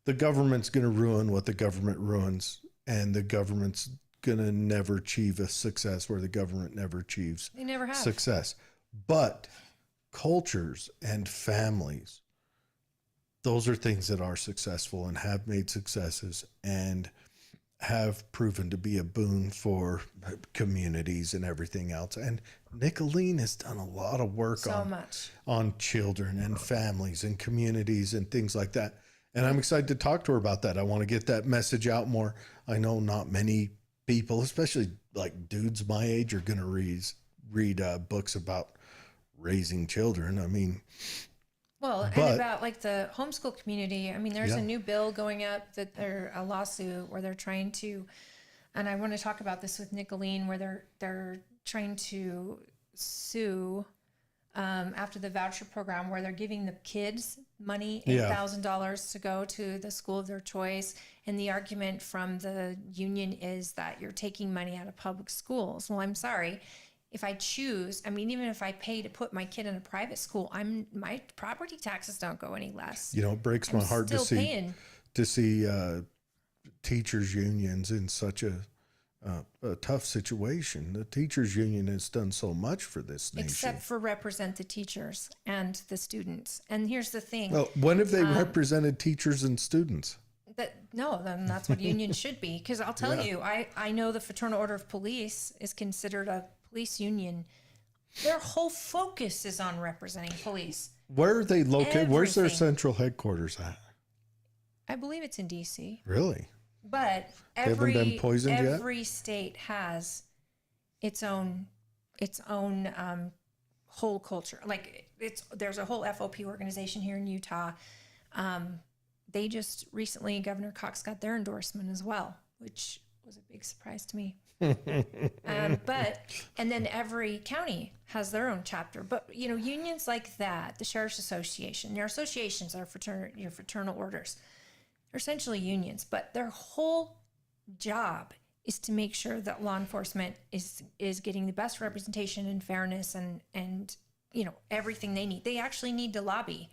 the government's going to ruin what the government ruins, and the government's going to never achieve a success where the government never achieves They never have. success. But cultures and families, those are things that are successful and have made successes and have proven to be a boon for communities and everything else. And Nicolene has done a lot of work on children and families and communities and things like that. And I'm excited to talk to her about that. I want to get that message out more. I know not many people, especially like dudes my age, are going to read books about raising children. I mean, Well, But- and about like the homeschool community. I mean, there's Yeah. a new bill going up that they're a lawsuit where they're trying to, and I want to talk about this with Nicolene, where they're trying to sue after the voucher program, where they're giving the kids money, Yeah. $8,000 to go to the school of their choice, and the argument from the union is that you're taking money out of public schools. Well, I'm sorry. If I choose, I mean, even if I pay to put my kid in a private school, my property taxes don't go any less. You know, it breaks my I'm heart to still see paying. teachers unions in such a tough situation. The teachers union has done so much for this nation. Except for represent the teachers and the students. And here's the thing. Well, when have they represented teachers and students? Then that's what unions should be. Because I'll tell Yeah. you, I know the Fraternal Order of Police is considered a police union. Their whole focus is on representing police. Where are they located? Where's their Everything. central headquarters at? I believe it's in DC. Really? But haven't been poisoned yet? every state has its own whole culture. Like there's a whole FOP organization here in Utah. They just recently, Governor Cox got their endorsement as well, which was a big surprise to me. And then every county has their own chapter. But unions like that, the Sheriff's Association, your associations are your fraternal orders. They're essentially unions, but their whole job is to make sure that law enforcement is getting the best representation and fairness and everything they need. They actually need to lobby,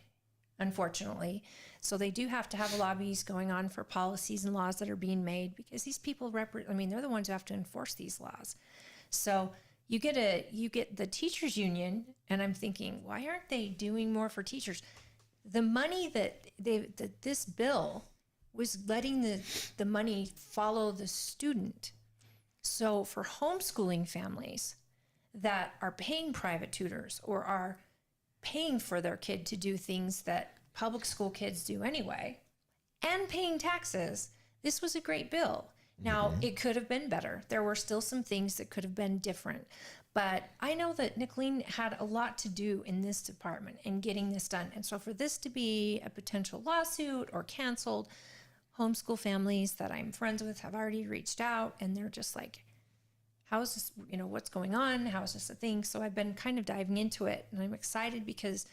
unfortunately. So they do have to have lobbies going on for policies and laws that are being made, because these people they're the ones who have to enforce these laws. So you get the teachers union, and I'm thinking, why aren't they doing more for teachers? The money that this bill was letting the money follow the student. So for homeschooling families that are paying private tutors or are paying for their kid to do things that public school kids do anyway, and paying taxes, this was a great bill. Now, it could have been better. There were still some things that could have been different. But I know that Nicolene had a lot to do in this department in getting this done. And so for this to be a potential lawsuit or canceled, homeschool families that I'm friends with have already reached out, and they're just like, how is this, what's going on? How is this a thing? So I've been kind of diving into it, and I'm excited because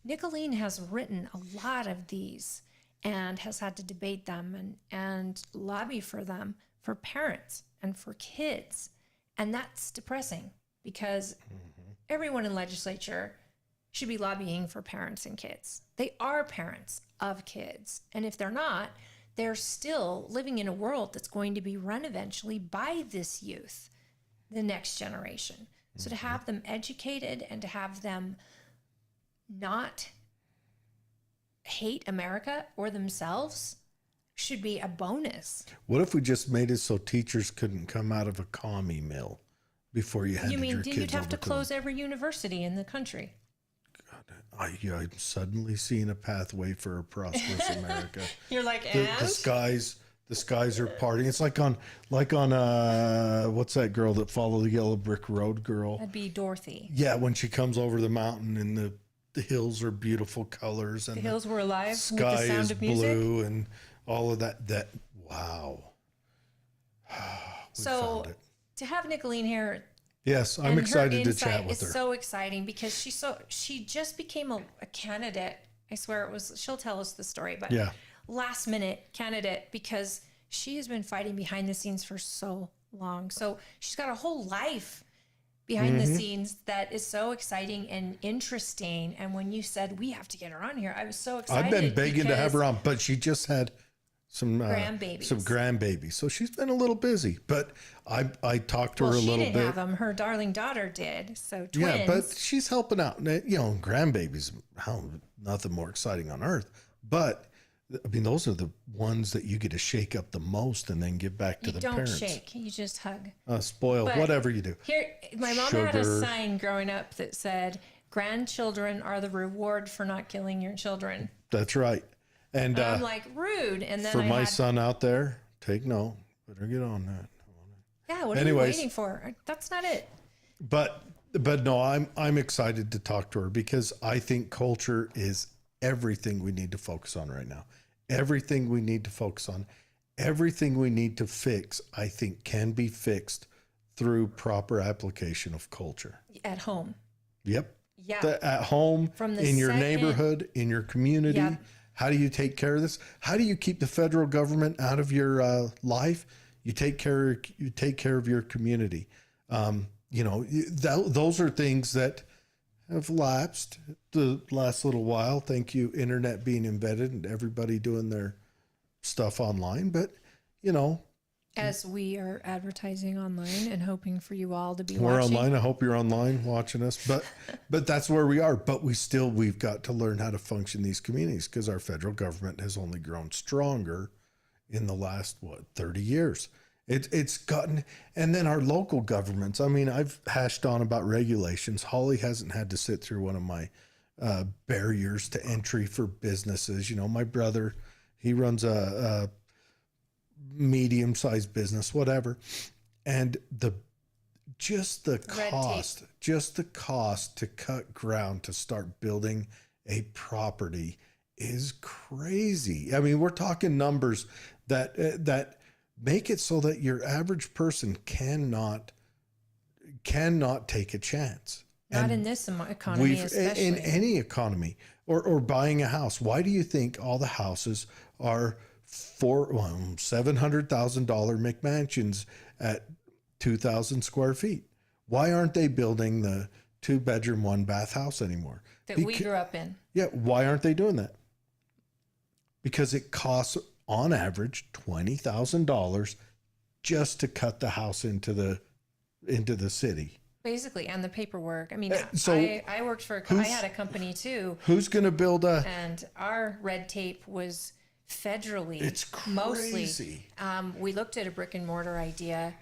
Nicolene has written a lot of these and has had to debate them and lobby for them for parents and for kids. And that's depressing, because everyone in legislature should be lobbying for parents and kids. They are parents of kids. And if they're not, they're still living in a world that's going to be run eventually by this youth, the next generation. So to have them educated and to have them not hate America or themselves should be a bonus. What if we just made it so teachers couldn't come out of a commie mill before you handed You mean your kids you'd have over to to close every university in the country? I'm suddenly seeing a pathway for a prosperous America. You're like, The skies are parting. It's like on what's that girl that followed the yellow brick road girl? That'd be Dorothy. Yeah, when she comes over the mountain and the hills are beautiful colors and The hills were alive with sky the sound is of music. blue and all of that. Wow. We So found it. to have Nicolene here, Yes, I'm and her excited to insight chat with her. is so exciting, because she just became a candidate. I swear it was. She'll tell us the story, but Yeah. last minute candidate, because she has been fighting behind the scenes for so long. So she's got a whole life behind the scenes that is so exciting and interesting. And when you said we have to get her on here, I was so excited. I've been begging to have because her on, but she just had some grandbabies. So she's been a little busy, but I talked to her a she little didn't bit. have them. Her darling daughter did. So twins. Yeah, but she's helping out. Grandbabies, nothing more exciting on earth. But I mean, those are the ones that you get to shake up the most and then give back to you the don't parents. shake. You just hug. Spoil, But whatever you do. Here, my mom had a Sugar. sign growing up that said, "Grandchildren are the reward for not killing your children." That's right. And I'm like, rude. And then for I my had, son out there, take note. Better get on that. yeah, what Anyways. are you waiting for? That's not it. But But no, I'm excited to talk to her because I think culture is everything we need to focus on right now. Everything we need to focus on, everything we need to fix, I think can be fixed through proper application of culture. At home. Yep. Yeah. At home, From the in your second- neighborhood, in your community. Yep. How do you take care of this? How do you keep the federal government out of your life? You take care of your community. Those are things that have lapsed the last little while. Thank you, internet being invented and everybody doing their stuff online. But, As we are advertising online and hoping for you all to be we're watching. online. I hope you're online watching us. But that's where we are. But we've got to learn how to function these communities because our federal government has only grown stronger in the last, 30 years. It's gotten, and then our local governments. I mean, I've hashed on about regulations. Holly hasn't had to sit through one of my barriers to entry for businesses. My brother, he runs a medium-sized business, whatever. And just the cost to cut ground to start building a property is crazy. I mean, we're talking numbers that make it so that your average person cannot take a chance. Not And in this economy, especially. in any economy or buying a house. Why do you think all the houses are $700,000 McMansions at 2,000 square feet? Why aren't they building the 2-bedroom, 1-bath house anymore? that we grew up in. Yeah. Why aren't they doing that? Because it costs on average $20,000 just to cut the house into the city. Basically, and the paperwork. I mean, So I worked for, I had a company too, Who's going to build and our red tape was federally. It's mostly. crazy. We looked at a brick and mortar idea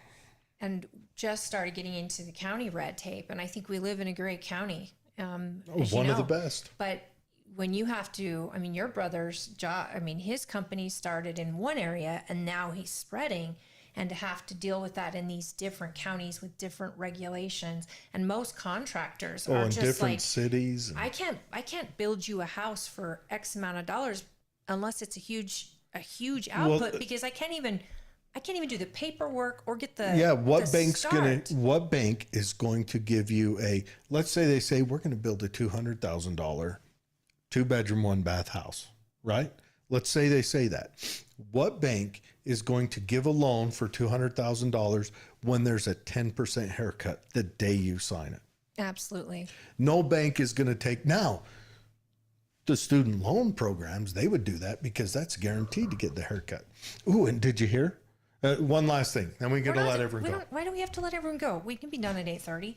and just started getting into the county red tape. And I think we live in a great county. One of the best. But when you have to, I mean, your brother's job, I mean, his company started in one area and now he's spreading, and to have to deal with that in these different counties with different regulations. And most contractors are in just different like, cities. I can't build you a house for X amount of dollars unless it's a huge output, because I can't even do the paperwork or get the What start. bank is going to give you let's say they say we're going to build a $200,000 2-bedroom, 1-bath house, right? Let's say they say that. What bank is going to give a loan for $200,000 when there's a 10% haircut the day you sign it? Absolutely. No bank is going to take. Now, the student loan programs, they would do that because that's guaranteed to get the haircut. Ooh, and did you hear? One last thing, then we got to let everyone go. Why do we have to let everyone go? We can be done at 8:30.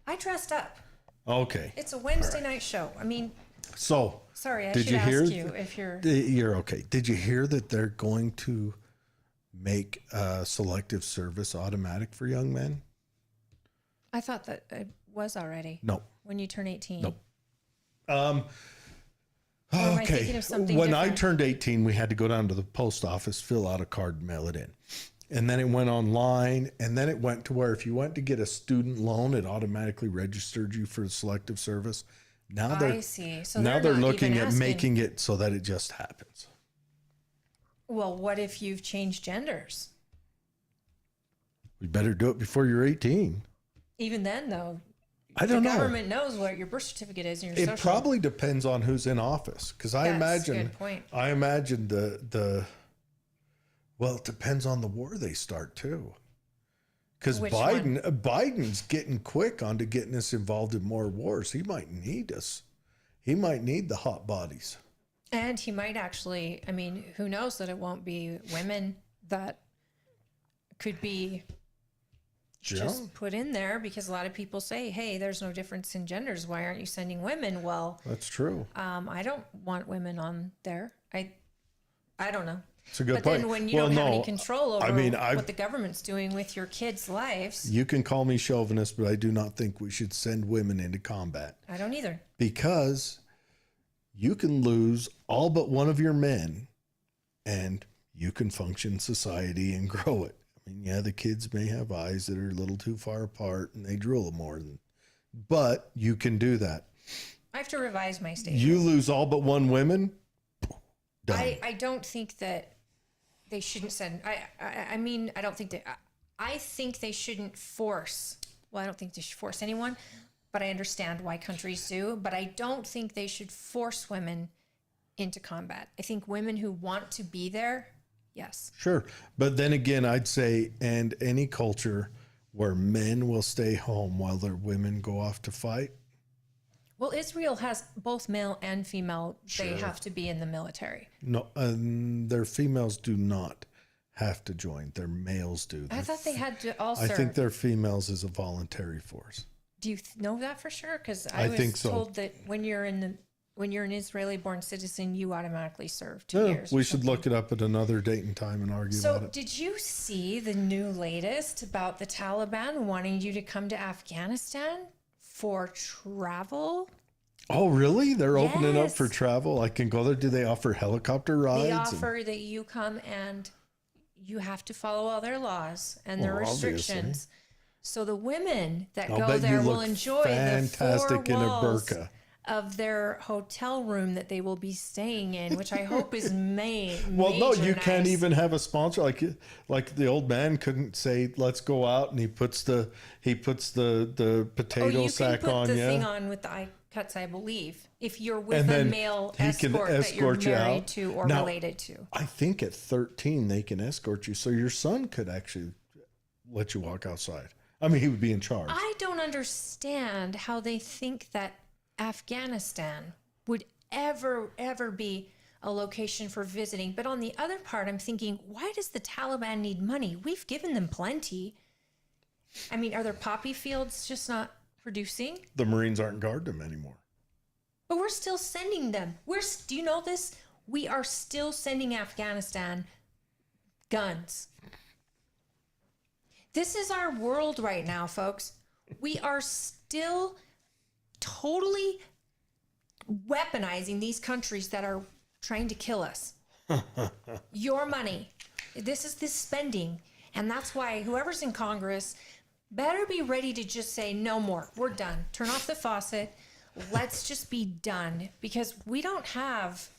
I dressed up. Okay. It's a Wednesday night show. I mean, So, sorry, I did should you ask hear? you if you're... You're okay. Did you hear that they're going to make selective service automatic for young men? I thought that it was already. No. When you turn 18. Nope. Or am I Okay. thinking of something When I different? turned 18, we had to go down to the post office, fill out a card, mail it in. And then it went online, and then it went to where if you went to get a student loan, it automatically registered you for selective service. Now I see. So now they're they're not looking even at asking- making it so that it just happens. Well, what if you've changed genders? We better do it before you're 18. Even then, though, I don't the know. government knows what your birth certificate is and your It social. probably depends on who's in office, because I That's a imagine good point. well, it depends on the war they start too. Because Which Biden's getting quick onto getting us involved in more wars. He might need us. He might need the hot bodies. And he might actually, I mean, who knows that it won't be women that could be just put in there, because a lot of people say, hey, there's no difference in genders. Why aren't you sending women? Well, That's true. I don't want women on there. I don't know. It's a good But point. then when you Well, don't have any no, control over I mean, what the government's doing with your kids' lives, You can call me chauvinist, but I do not think we should send women into combat, I don't either. because you can lose all but one of your men and you can function in society and grow it. I mean, yeah, the kids may have eyes that are a little too far apart and they drool more than but you can do that. I have to revise my statement. You lose all but one women. Done. I don't think that they shouldn't send. I mean, I don't think that. I think they shouldn't force. Well, I don't think they should force anyone, but I understand why countries do. But I don't think they should force women into combat. I think women who want to be there, yes. Sure. But then again, I'd say, and any culture where men will stay home while their women go off to fight. Well, Israel has both male and female. They Sure. have to be in the military. No, their females do not have to join. Their males do. I thought they had to also. I think their females is a voluntary force. Do you know that for sure? Because I was think so. told that when you're an Israeli-born citizen, you automatically serve 2 Yeah, years. we or should something. look it up at another date and time and argue So, about it. did you see the new latest about the Taliban wanting you to come to Afghanistan for travel? Oh, really? They're opening up Yes. for travel? I can go there. Do they offer helicopter rides? They and- offer that you come and you have to follow all their laws and their Well, obviously. restrictions. So the women that I'll go bet there you will look enjoy the fantastic four in a walls burqa. of their hotel room that they will be staying in, which I hope is Well, no, you major can't nice. even have a sponsor like the old man couldn't say, "Let's go out," and he puts the potato you can sack put on the you. thing on with the eye cuts, I believe, if you're with And a then male he can escort that you're escort you married out. to or Now- related to. I think at 13 they can escort you, so your son could actually let you walk outside. I mean, he would be in charge. I don't understand how they think that Afghanistan would ever be a location for visiting. But on the other part, I'm thinking, why does the Taliban need money? We've given them plenty. I mean, are their poppy fields just not producing? The Marines aren't guarding them anymore. But we're still sending them. Do you know this? We are still sending Afghanistan guns. This is our world right now, folks. We are still totally weaponizing these countries that are trying to kill us. Your money. This is the spending. And that's why whoever's in Congress better be ready to just say, no more. We're done. Turn off the faucet. Let's just be done. Because we don't have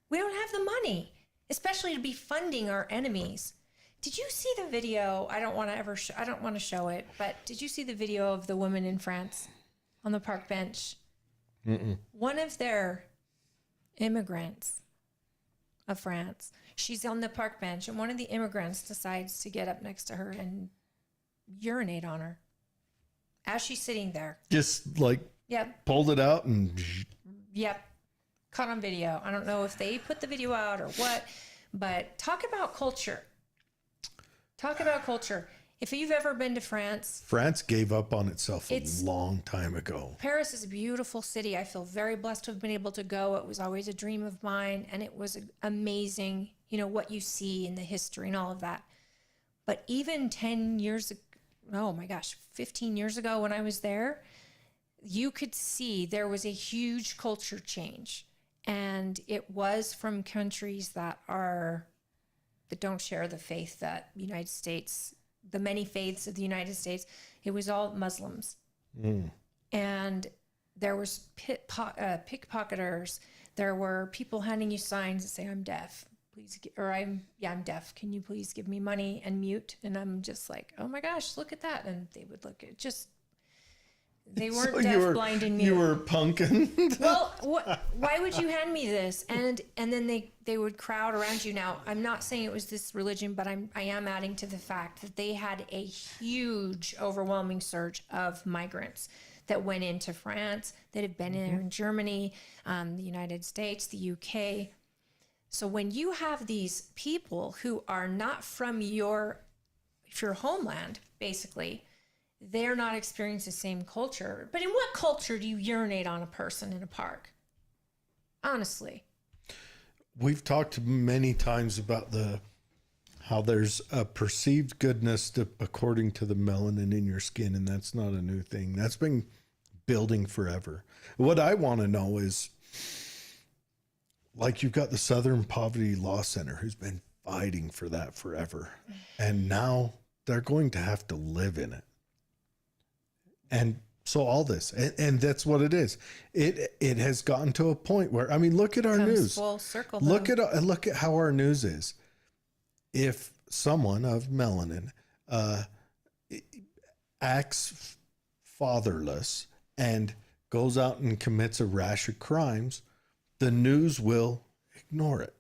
the money, especially to be funding our enemies. Did you see the video? I don't want to show it, but did you see the video of the woman in France on the park bench? Mm-mm. One of their immigrants of France, she's on the park bench, and one of the immigrants decides to get up next to her and urinate on her as she's sitting there. Just like Yep, pulled it out and yep. Caught on video. I don't know if they put the video out or what, but talk about culture. Talk about culture. If you've ever been to France, France gave up on itself a It's- long time ago. Paris is a beautiful city. I feel very blessed to have been able to go. It was always a dream of mine, and it was amazing, what you see in the history and all of that. But even 10 years ago, oh my gosh, 15 years ago when I was there, you could see there was a huge culture change. And it was from countries that don't share the faith that United States, the many faiths of the United States. It was all Muslims. Mm. And there was pickpocketers. There were people handing you signs that say, I'm deaf, please, I'm deaf. Can you please give me money and mute? And I'm just like, oh my gosh, look at that. And they would look at they weren't So deaf, blind, and mute. You were punking. Well, why would you hand me this? And then they would crowd around you. Now, I'm not saying it was this religion, but I am adding to the fact that they had a huge, overwhelming surge of migrants that went into France, that have been in Germany, the United States, the UK. So when you have these people who are not from your homeland, basically, they're not experiencing the same culture. But in what culture do you urinate on a person in a park? Honestly. We've talked many times about how there's a perceived goodness according to the melanin in your skin, and that's not a new thing. That's been building forever. What I want to know is, like, you've got the Southern Poverty Law Center who's been fighting for that forever, and now they're going to have to live in it. And So all this, and that's what it is. It has gotten to a point where, I mean, look at our Comes news. full circle. Look though. at how our news is. If someone of melanin acts fatherless and goes out and commits a rash of crimes, the news will ignore it.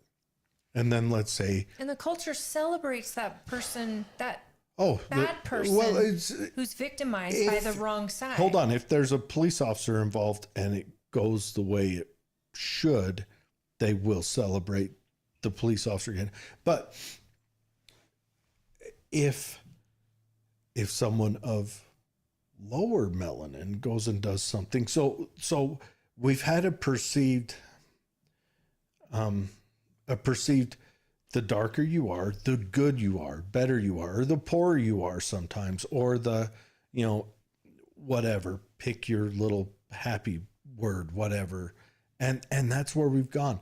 And then let's say, And the culture celebrates that person, that oh, bad person well, it's, who's victimized by if- the wrong side. hold on. If there's a police officer involved and it goes the way it should, they will celebrate the police officer again. But if someone of lower melanin goes and does something, so we've had a perceived the darker you are, the good you are, better you are, or the poorer you are sometimes, or the, whatever, pick your little happy word, whatever. And that's where we've gone.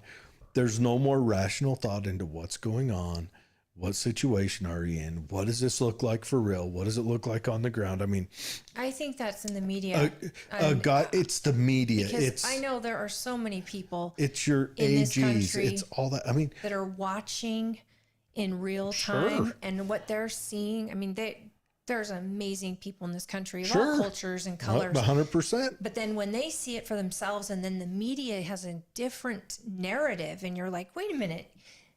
There's no more rational thought into what's going on. What situation are you in? What does this look like for real? What does it look like on the ground? I mean, I think that's in the media. it's the media. Because I know there are so many people It's your in this AGs. country It's all that. I mean, that are watching in real time Sure. and what they're seeing. I mean, there's amazing people in this country of Sure. all cultures and colors. 100%. But then when they see it for themselves and then the media has a different narrative and you're like, wait a minute.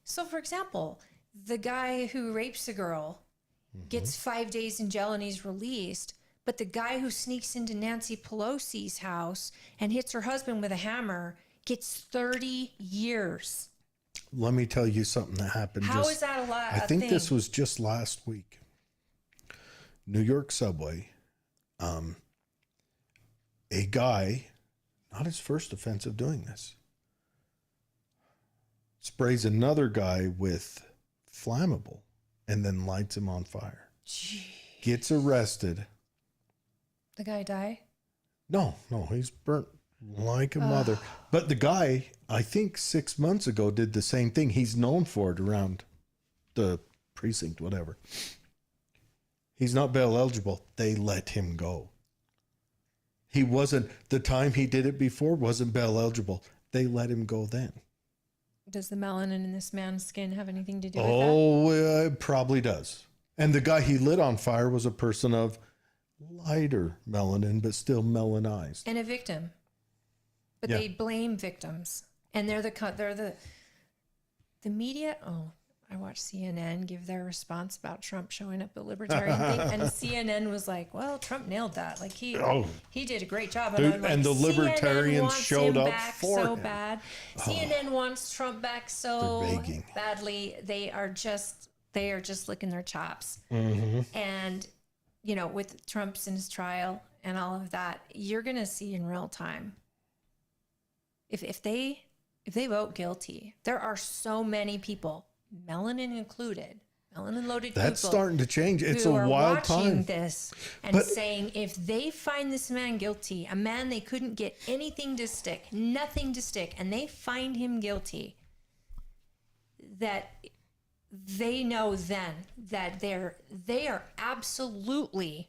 So for example, the guy who rapes a girl gets 5 days in jail and he's released. But the guy who sneaks into Nancy Pelosi's house and hits her husband with a hammer gets 30 years. Let me tell you something that happened. How is that a lot? I think this was just last week. New York subway. A guy, not his first offense of doing this, sprays another guy with flammable and then lights him on fire. Gee. Gets arrested. The guy die? No, he's burnt like a mother. But the guy, I think 6 months ago, did the same thing. He's known for it around the precinct, whatever. He's not bail eligible. They let him go. He wasn't, the time he did it before wasn't bail eligible. They let him go then. Does the melanin in this man's skin have anything to do with that? Oh, it probably does. And the guy he lit on fire was a person of lighter melanin, but still melanized. And a victim. But Yeah. they blame victims. And they're the media. Oh, I watched CNN give their response about Trump showing up at Libertarian thing, and CNN was like, "Well, Trump nailed that. Like he did a great job." Dude, I'm like, and the CNN Libertarians wants showed him up back for so him. bad. CNN wants Trump back so They're begging. badly. They are just licking their chops. Mm-hmm. And with Trump's in his trial and all of that, you're gonna see in real time. If they vote guilty, there are so many people, melanin included, melanin loaded That's people, starting to change. It's a who are wild watching time. this and But- saying, if they find this man guilty, a man they couldn't get anything to stick, nothing to stick, and they find him guilty, that they know then that they are absolutely,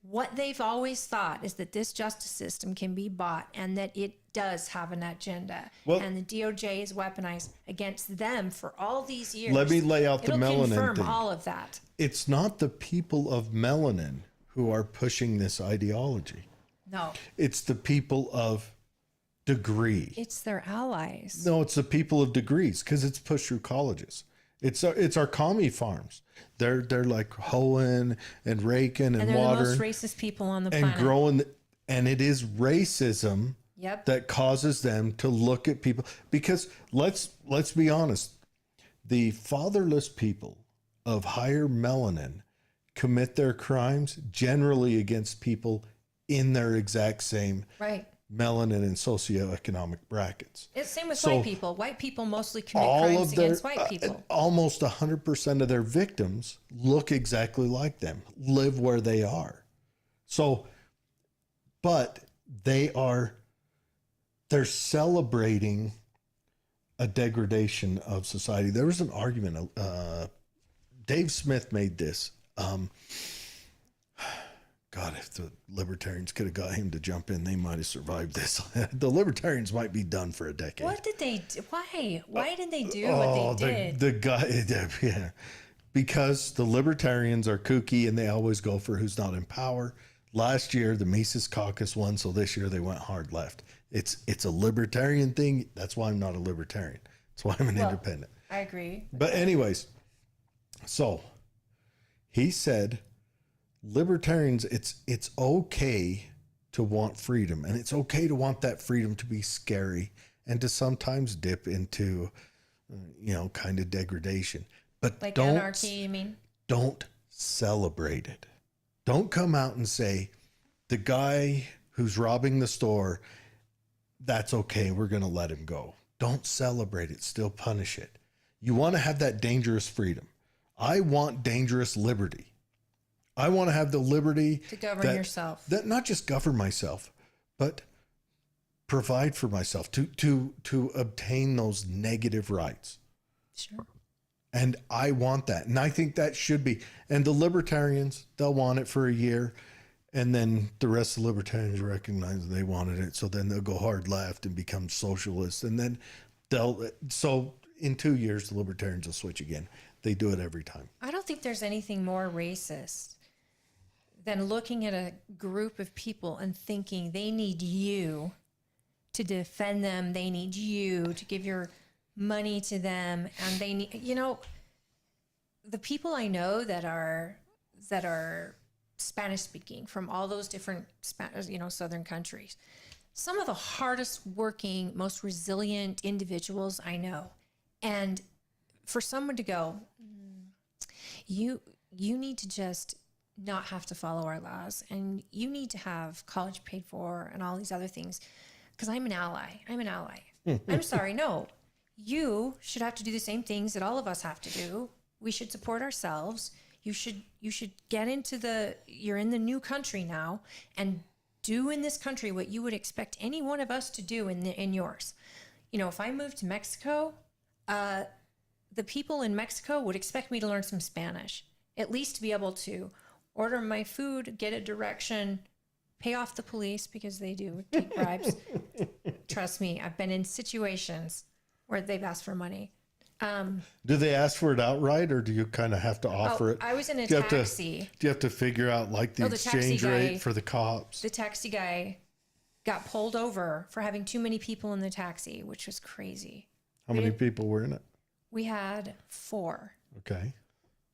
what they've always thought is that this justice system can be bought and that it does have an agenda. Well- and the DOJ is weaponized against them for all these years. Let me lay out the It'll melanin confirm thing. all of that. It's not the people of melanin who are pushing this ideology. No, It's the people of degree. it's their allies. No, it's the people of degrees because it's pushed through colleges. It's our commie farms. They're like hoeing and raking and And they're the watering most racist people on the and planet. growing. And it is racism Yep. that causes them to look at people, because let's be honest, the fatherless people of higher melanin commit their crimes generally against people in their exact same Right. melanin and socioeconomic brackets. It's same with So, white people. White people mostly commit All crimes of their against white people. almost 100% of their victims look exactly like them, live where they are. So, but they're celebrating a degradation of society. There was an argument. Dave Smith made this. God, if the libertarians could have got him to jump in, they might have survived this. The libertarians might be done for a decade. What did they do? Why did they do what they did? The guy, yeah, because the libertarians are kooky and they always go for who's not in power. Last year, the Mises Caucus won, so this year they went hard left. It's a libertarian thing. That's why I'm not a libertarian. That's why I'm an independent. I agree. But anyways, so he said, libertarians, it's okay to want freedom, and it's okay to want that freedom to be scary and to sometimes dip into, kind of degradation. But Like don't, anarchy, you mean? don't celebrate it. Don't come out and say, the guy who's robbing the store, that's okay, we're going to let him go. Don't celebrate it, still punish it. You want to have that dangerous freedom. I want dangerous liberty. I want to have the liberty To govern yourself. That not just govern myself, but provide for myself, to obtain those negative rights. Sure. And I want that. And I think that should be. And the libertarians, they'll want it for a year. And then the rest of the libertarians recognize they wanted it. So then they'll go hard left and become socialists. And then so in 2 years, the libertarians will switch again. They do it every time. I don't think there's anything more racist than looking at a group of people and thinking they need you to defend them. They need you to give your money to them. And they need, the people I know that are Spanish speaking from all those different Southern countries, some of the hardest working, most resilient individuals I know. And for someone to go, you need to just not have to follow our laws, and you need to have college paid for and all these other things, because I'm an ally. I'm sorry, no. You should have to do the same things that all of us have to do. We should support ourselves. You should get into you're in the new country now, and do in this country what you would expect any one of us to do in yours. If I moved to Mexico, the people in Mexico would expect me to learn some Spanish, at least to be able to order my food, get a direction, pay off the police because they do take bribes. Trust me, I've been in situations where they've asked for money. Do they ask for it outright, or do you kind of have to offer it? I was in a taxi. Do you have to figure out like the exchange rate for the cops? The taxi guy got pulled over for having too many people in the taxi, which was crazy. How many people were in it? We had 4. Okay.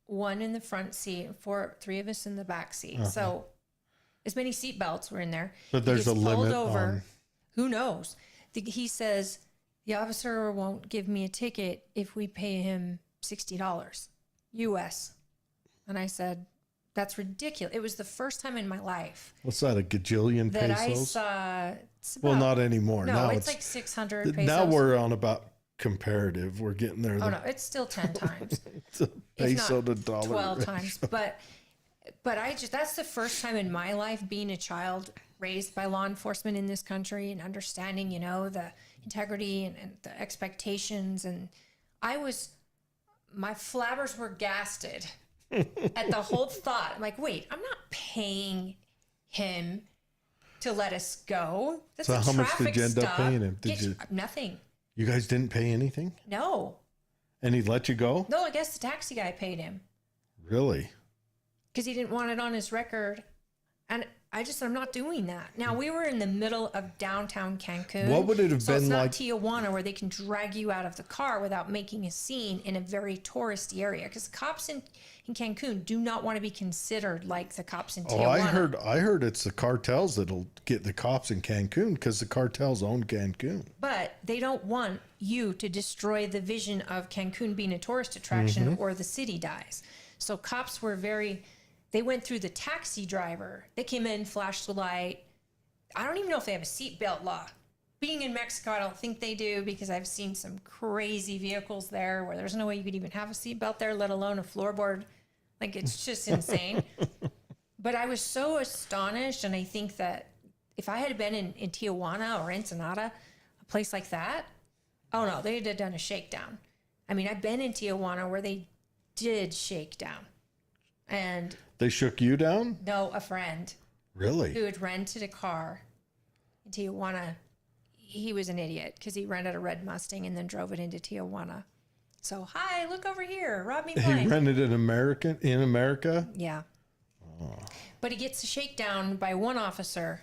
1 in the front seat, 3 of us in the back seat. So as many seat belts were in there. But there's a limit over. Who knows? He says, the officer won't give me a ticket if we pay him $60 US. And I said, that's ridiculous. It was the first time in my life. What's that, a gajillion that pesos? I saw. Well, not anymore. No, now it's like 600 pesos. Now we're on about comparative. We're getting there. Oh, no, it's still 10 times. It's a peso to dollar. 12 times. But that's the first time in my life being a child raised by law enforcement in this country and understanding, the integrity and the expectations. And my flabbers were gasted at the whole thought. I'm like, wait, I'm not paying him to let us go. That's So a how much traffic did you end up stop. paying him? Nothing. You guys didn't pay anything? No. And he let you go? No, I guess the taxi guy paid him. Really? Because he didn't want it on his record. And I'm not doing that. Now, we were in the middle of downtown Cancun. What would it have been it's not like? Tijuana, where they can drag you out of the car without making a scene in a very touristy area. Because the cops in Cancun do not want to be considered like the cops in Tijuana. I heard it's the cartels that'll get the cops in Cancun because the cartels own Cancun. But they don't want you to destroy the vision of Cancun being a tourist attraction or the city dies. So cops were they went through the taxi driver. They came in, flashed the light. I don't even know if they have a seatbelt law. Being in Mexico, I don't think they do, because I've seen some crazy vehicles there where there's no way you could even have a seatbelt there, let alone a floorboard. Like, it's just insane. But I was so astonished, and I think that if I had been in Tijuana or Ensenada, a place like that, oh no, they'd have done a shakedown. I mean, I've been in Tijuana where they did shake down. And they shook you down? no, a friend. Really? who had rented a car in Tijuana. He was an idiot because he rented a red Mustang and then drove it into Tijuana. So, hi, look over here, rob me He blind. rented an American in America? Yeah. But he gets a shakedown by one officer.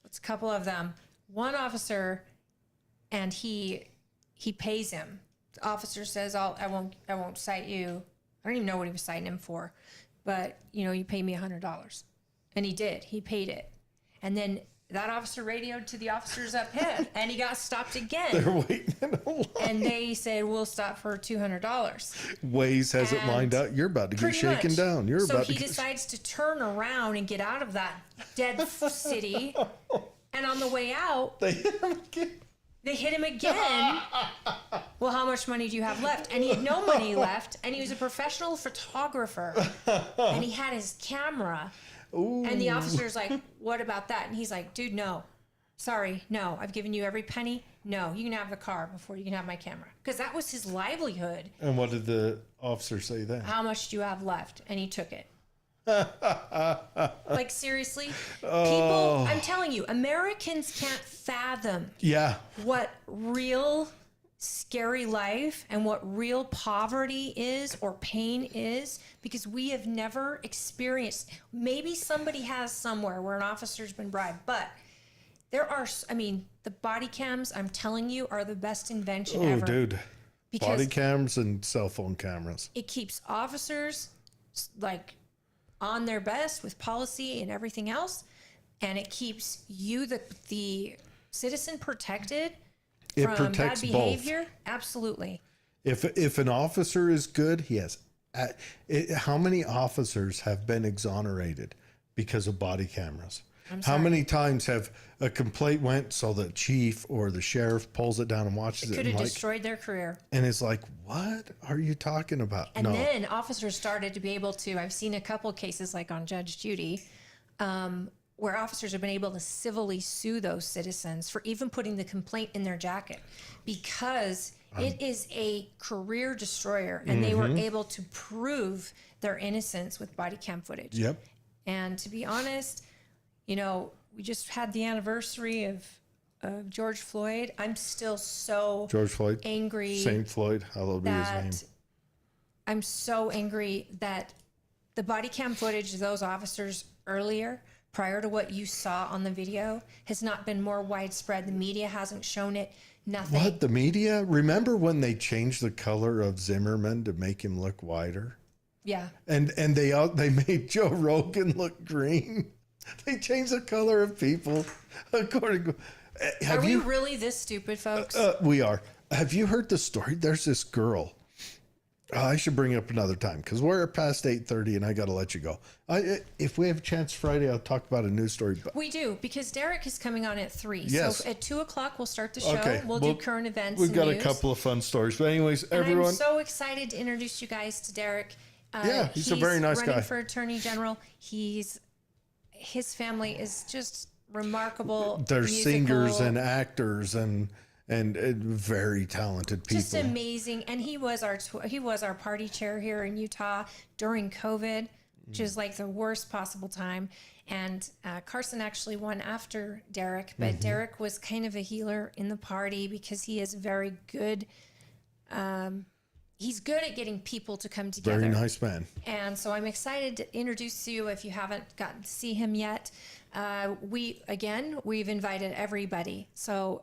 It's a couple of them. One officer, and he pays him. The officer says, I won't cite you. I don't even know what he was citing him for, but you pay me $100. And he did. He paid it. And then that officer radioed to the officers up ahead, and he got stopped again. They're waiting in a line. And they said, we'll stop for $200. Waze has it And lined out. You're about to get Pretty shaken much. down. You're so about to he get decides to turn around and get out of that dead city. And on the way out, They hit him again. they hit him again. Well, how much money do you have left? And he had no money left. And he was a professional photographer. And he had his camera. Ooh. And the officer's like, what about that? And he's like, dude, no. Sorry, no. I've given you every penny. No, you can have the car before you can have my camera. Because that was his livelihood. And what did the officer say then? How much do you have left? And he took it. Like, seriously? Oh. People, I'm telling you, Americans can't fathom Yeah. what real scary life and what real poverty is or pain is because we have never experienced. Maybe somebody has somewhere where an officer's been bribed, but there are, the body cams, I'm telling you, are the best invention Oh, ever. dude. Because Body cams and cell phone cameras. it keeps officers like on their best with policy and everything else, and it keeps you, the citizen, protected It from protects bad both. behavior. Absolutely. If an officer is good, he has. How many officers have been exonerated because of body cameras? How many times have a complaint went so the chief or the sheriff pulls it down and watches it Could and have like, destroyed their career. and it's like, what are you talking about? And No, then officers started to be able to, I've seen a couple cases like on Judge Judy, where officers have been able to civilly sue those citizens for even putting the complaint in their jacket because it is a career destroyer and they were able to prove their innocence with body cam footage. Yep. And to be honest, we just had the anniversary of George Floyd. I'm still so George Floyd, angry. Saint Floyd, hallowed be his name. that I'm so angry that the body cam footage of those officers earlier, prior to what you saw on the video, has not been more widespread. The media hasn't shown it. Nothing. What, the media? Remember when they changed the color of Zimmerman to make him look whiter? Yeah. And they made Joe Rogan look green. They changed the color of people according to. Are we really this stupid, folks? We are. Have you heard the story? There's this girl. I should bring it up another time because we're past 8:30 and I got to let you go. If we have a chance Friday, I'll talk about a news story. But We do, because Derek is coming on at 3. Yes. So at 2 o'clock, we'll start the show. Okay, We'll do current events. We've and got news. a couple of fun stories. But anyways, And everyone. I'm so excited to introduce you guys to Derek. Yeah, he's a very nice running guy. for Attorney General. His family is just remarkable. They're musical, singers and actors and very talented people. just amazing. And he was our party chair here in Utah during COVID, which is like the worst possible time. And Carson actually won after Derek, but Derek was kind of a healer in the party because he is very good. He's good at getting people to come together. Very nice man. And so I'm excited to introduce you if you haven't gotten to see him yet. We've invited everybody. So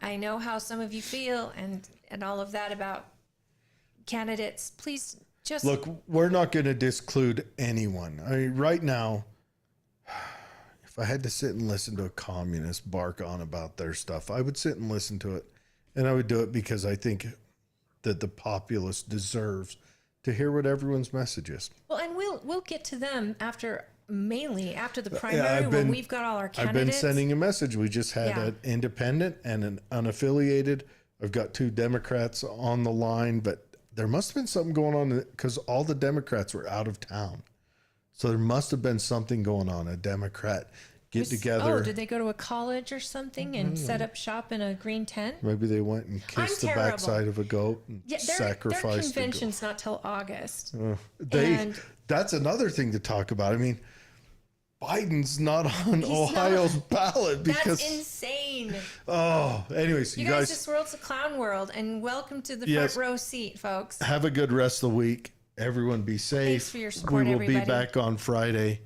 I know how some of you feel and all of that about candidates. Please just Look, we're not going to disclude anyone. I mean, right now, if I had to sit and listen to a communist bark on about their stuff, I would sit and listen to it. And I would do it because I think that the populace deserves to hear what everyone's message is. well, and we'll get to them mainly after the primary when we've got all our I've candidates. been sending a message. We just had Yeah. an independent and an unaffiliated. I've got 2 Democrats on the line, but there must have been something going on because all the Democrats were out of town. So there must have been something going on. A Democrat get together. Oh, did they go to a college or something and set up shop in a green tent? Maybe they went and kissed the terrible. backside of a goat and Yeah, their sacrificed the goat. convention's not till August. They And- that's another thing to talk about. I mean, Biden's not on He's Ohio's ballot That's because insane. anyways, You guys, this world's a clown world, and welcome to the Yes. front row seat, folks. have a good rest of the week. Everyone be safe. Thanks for your support, we will be everybody. back on Friday.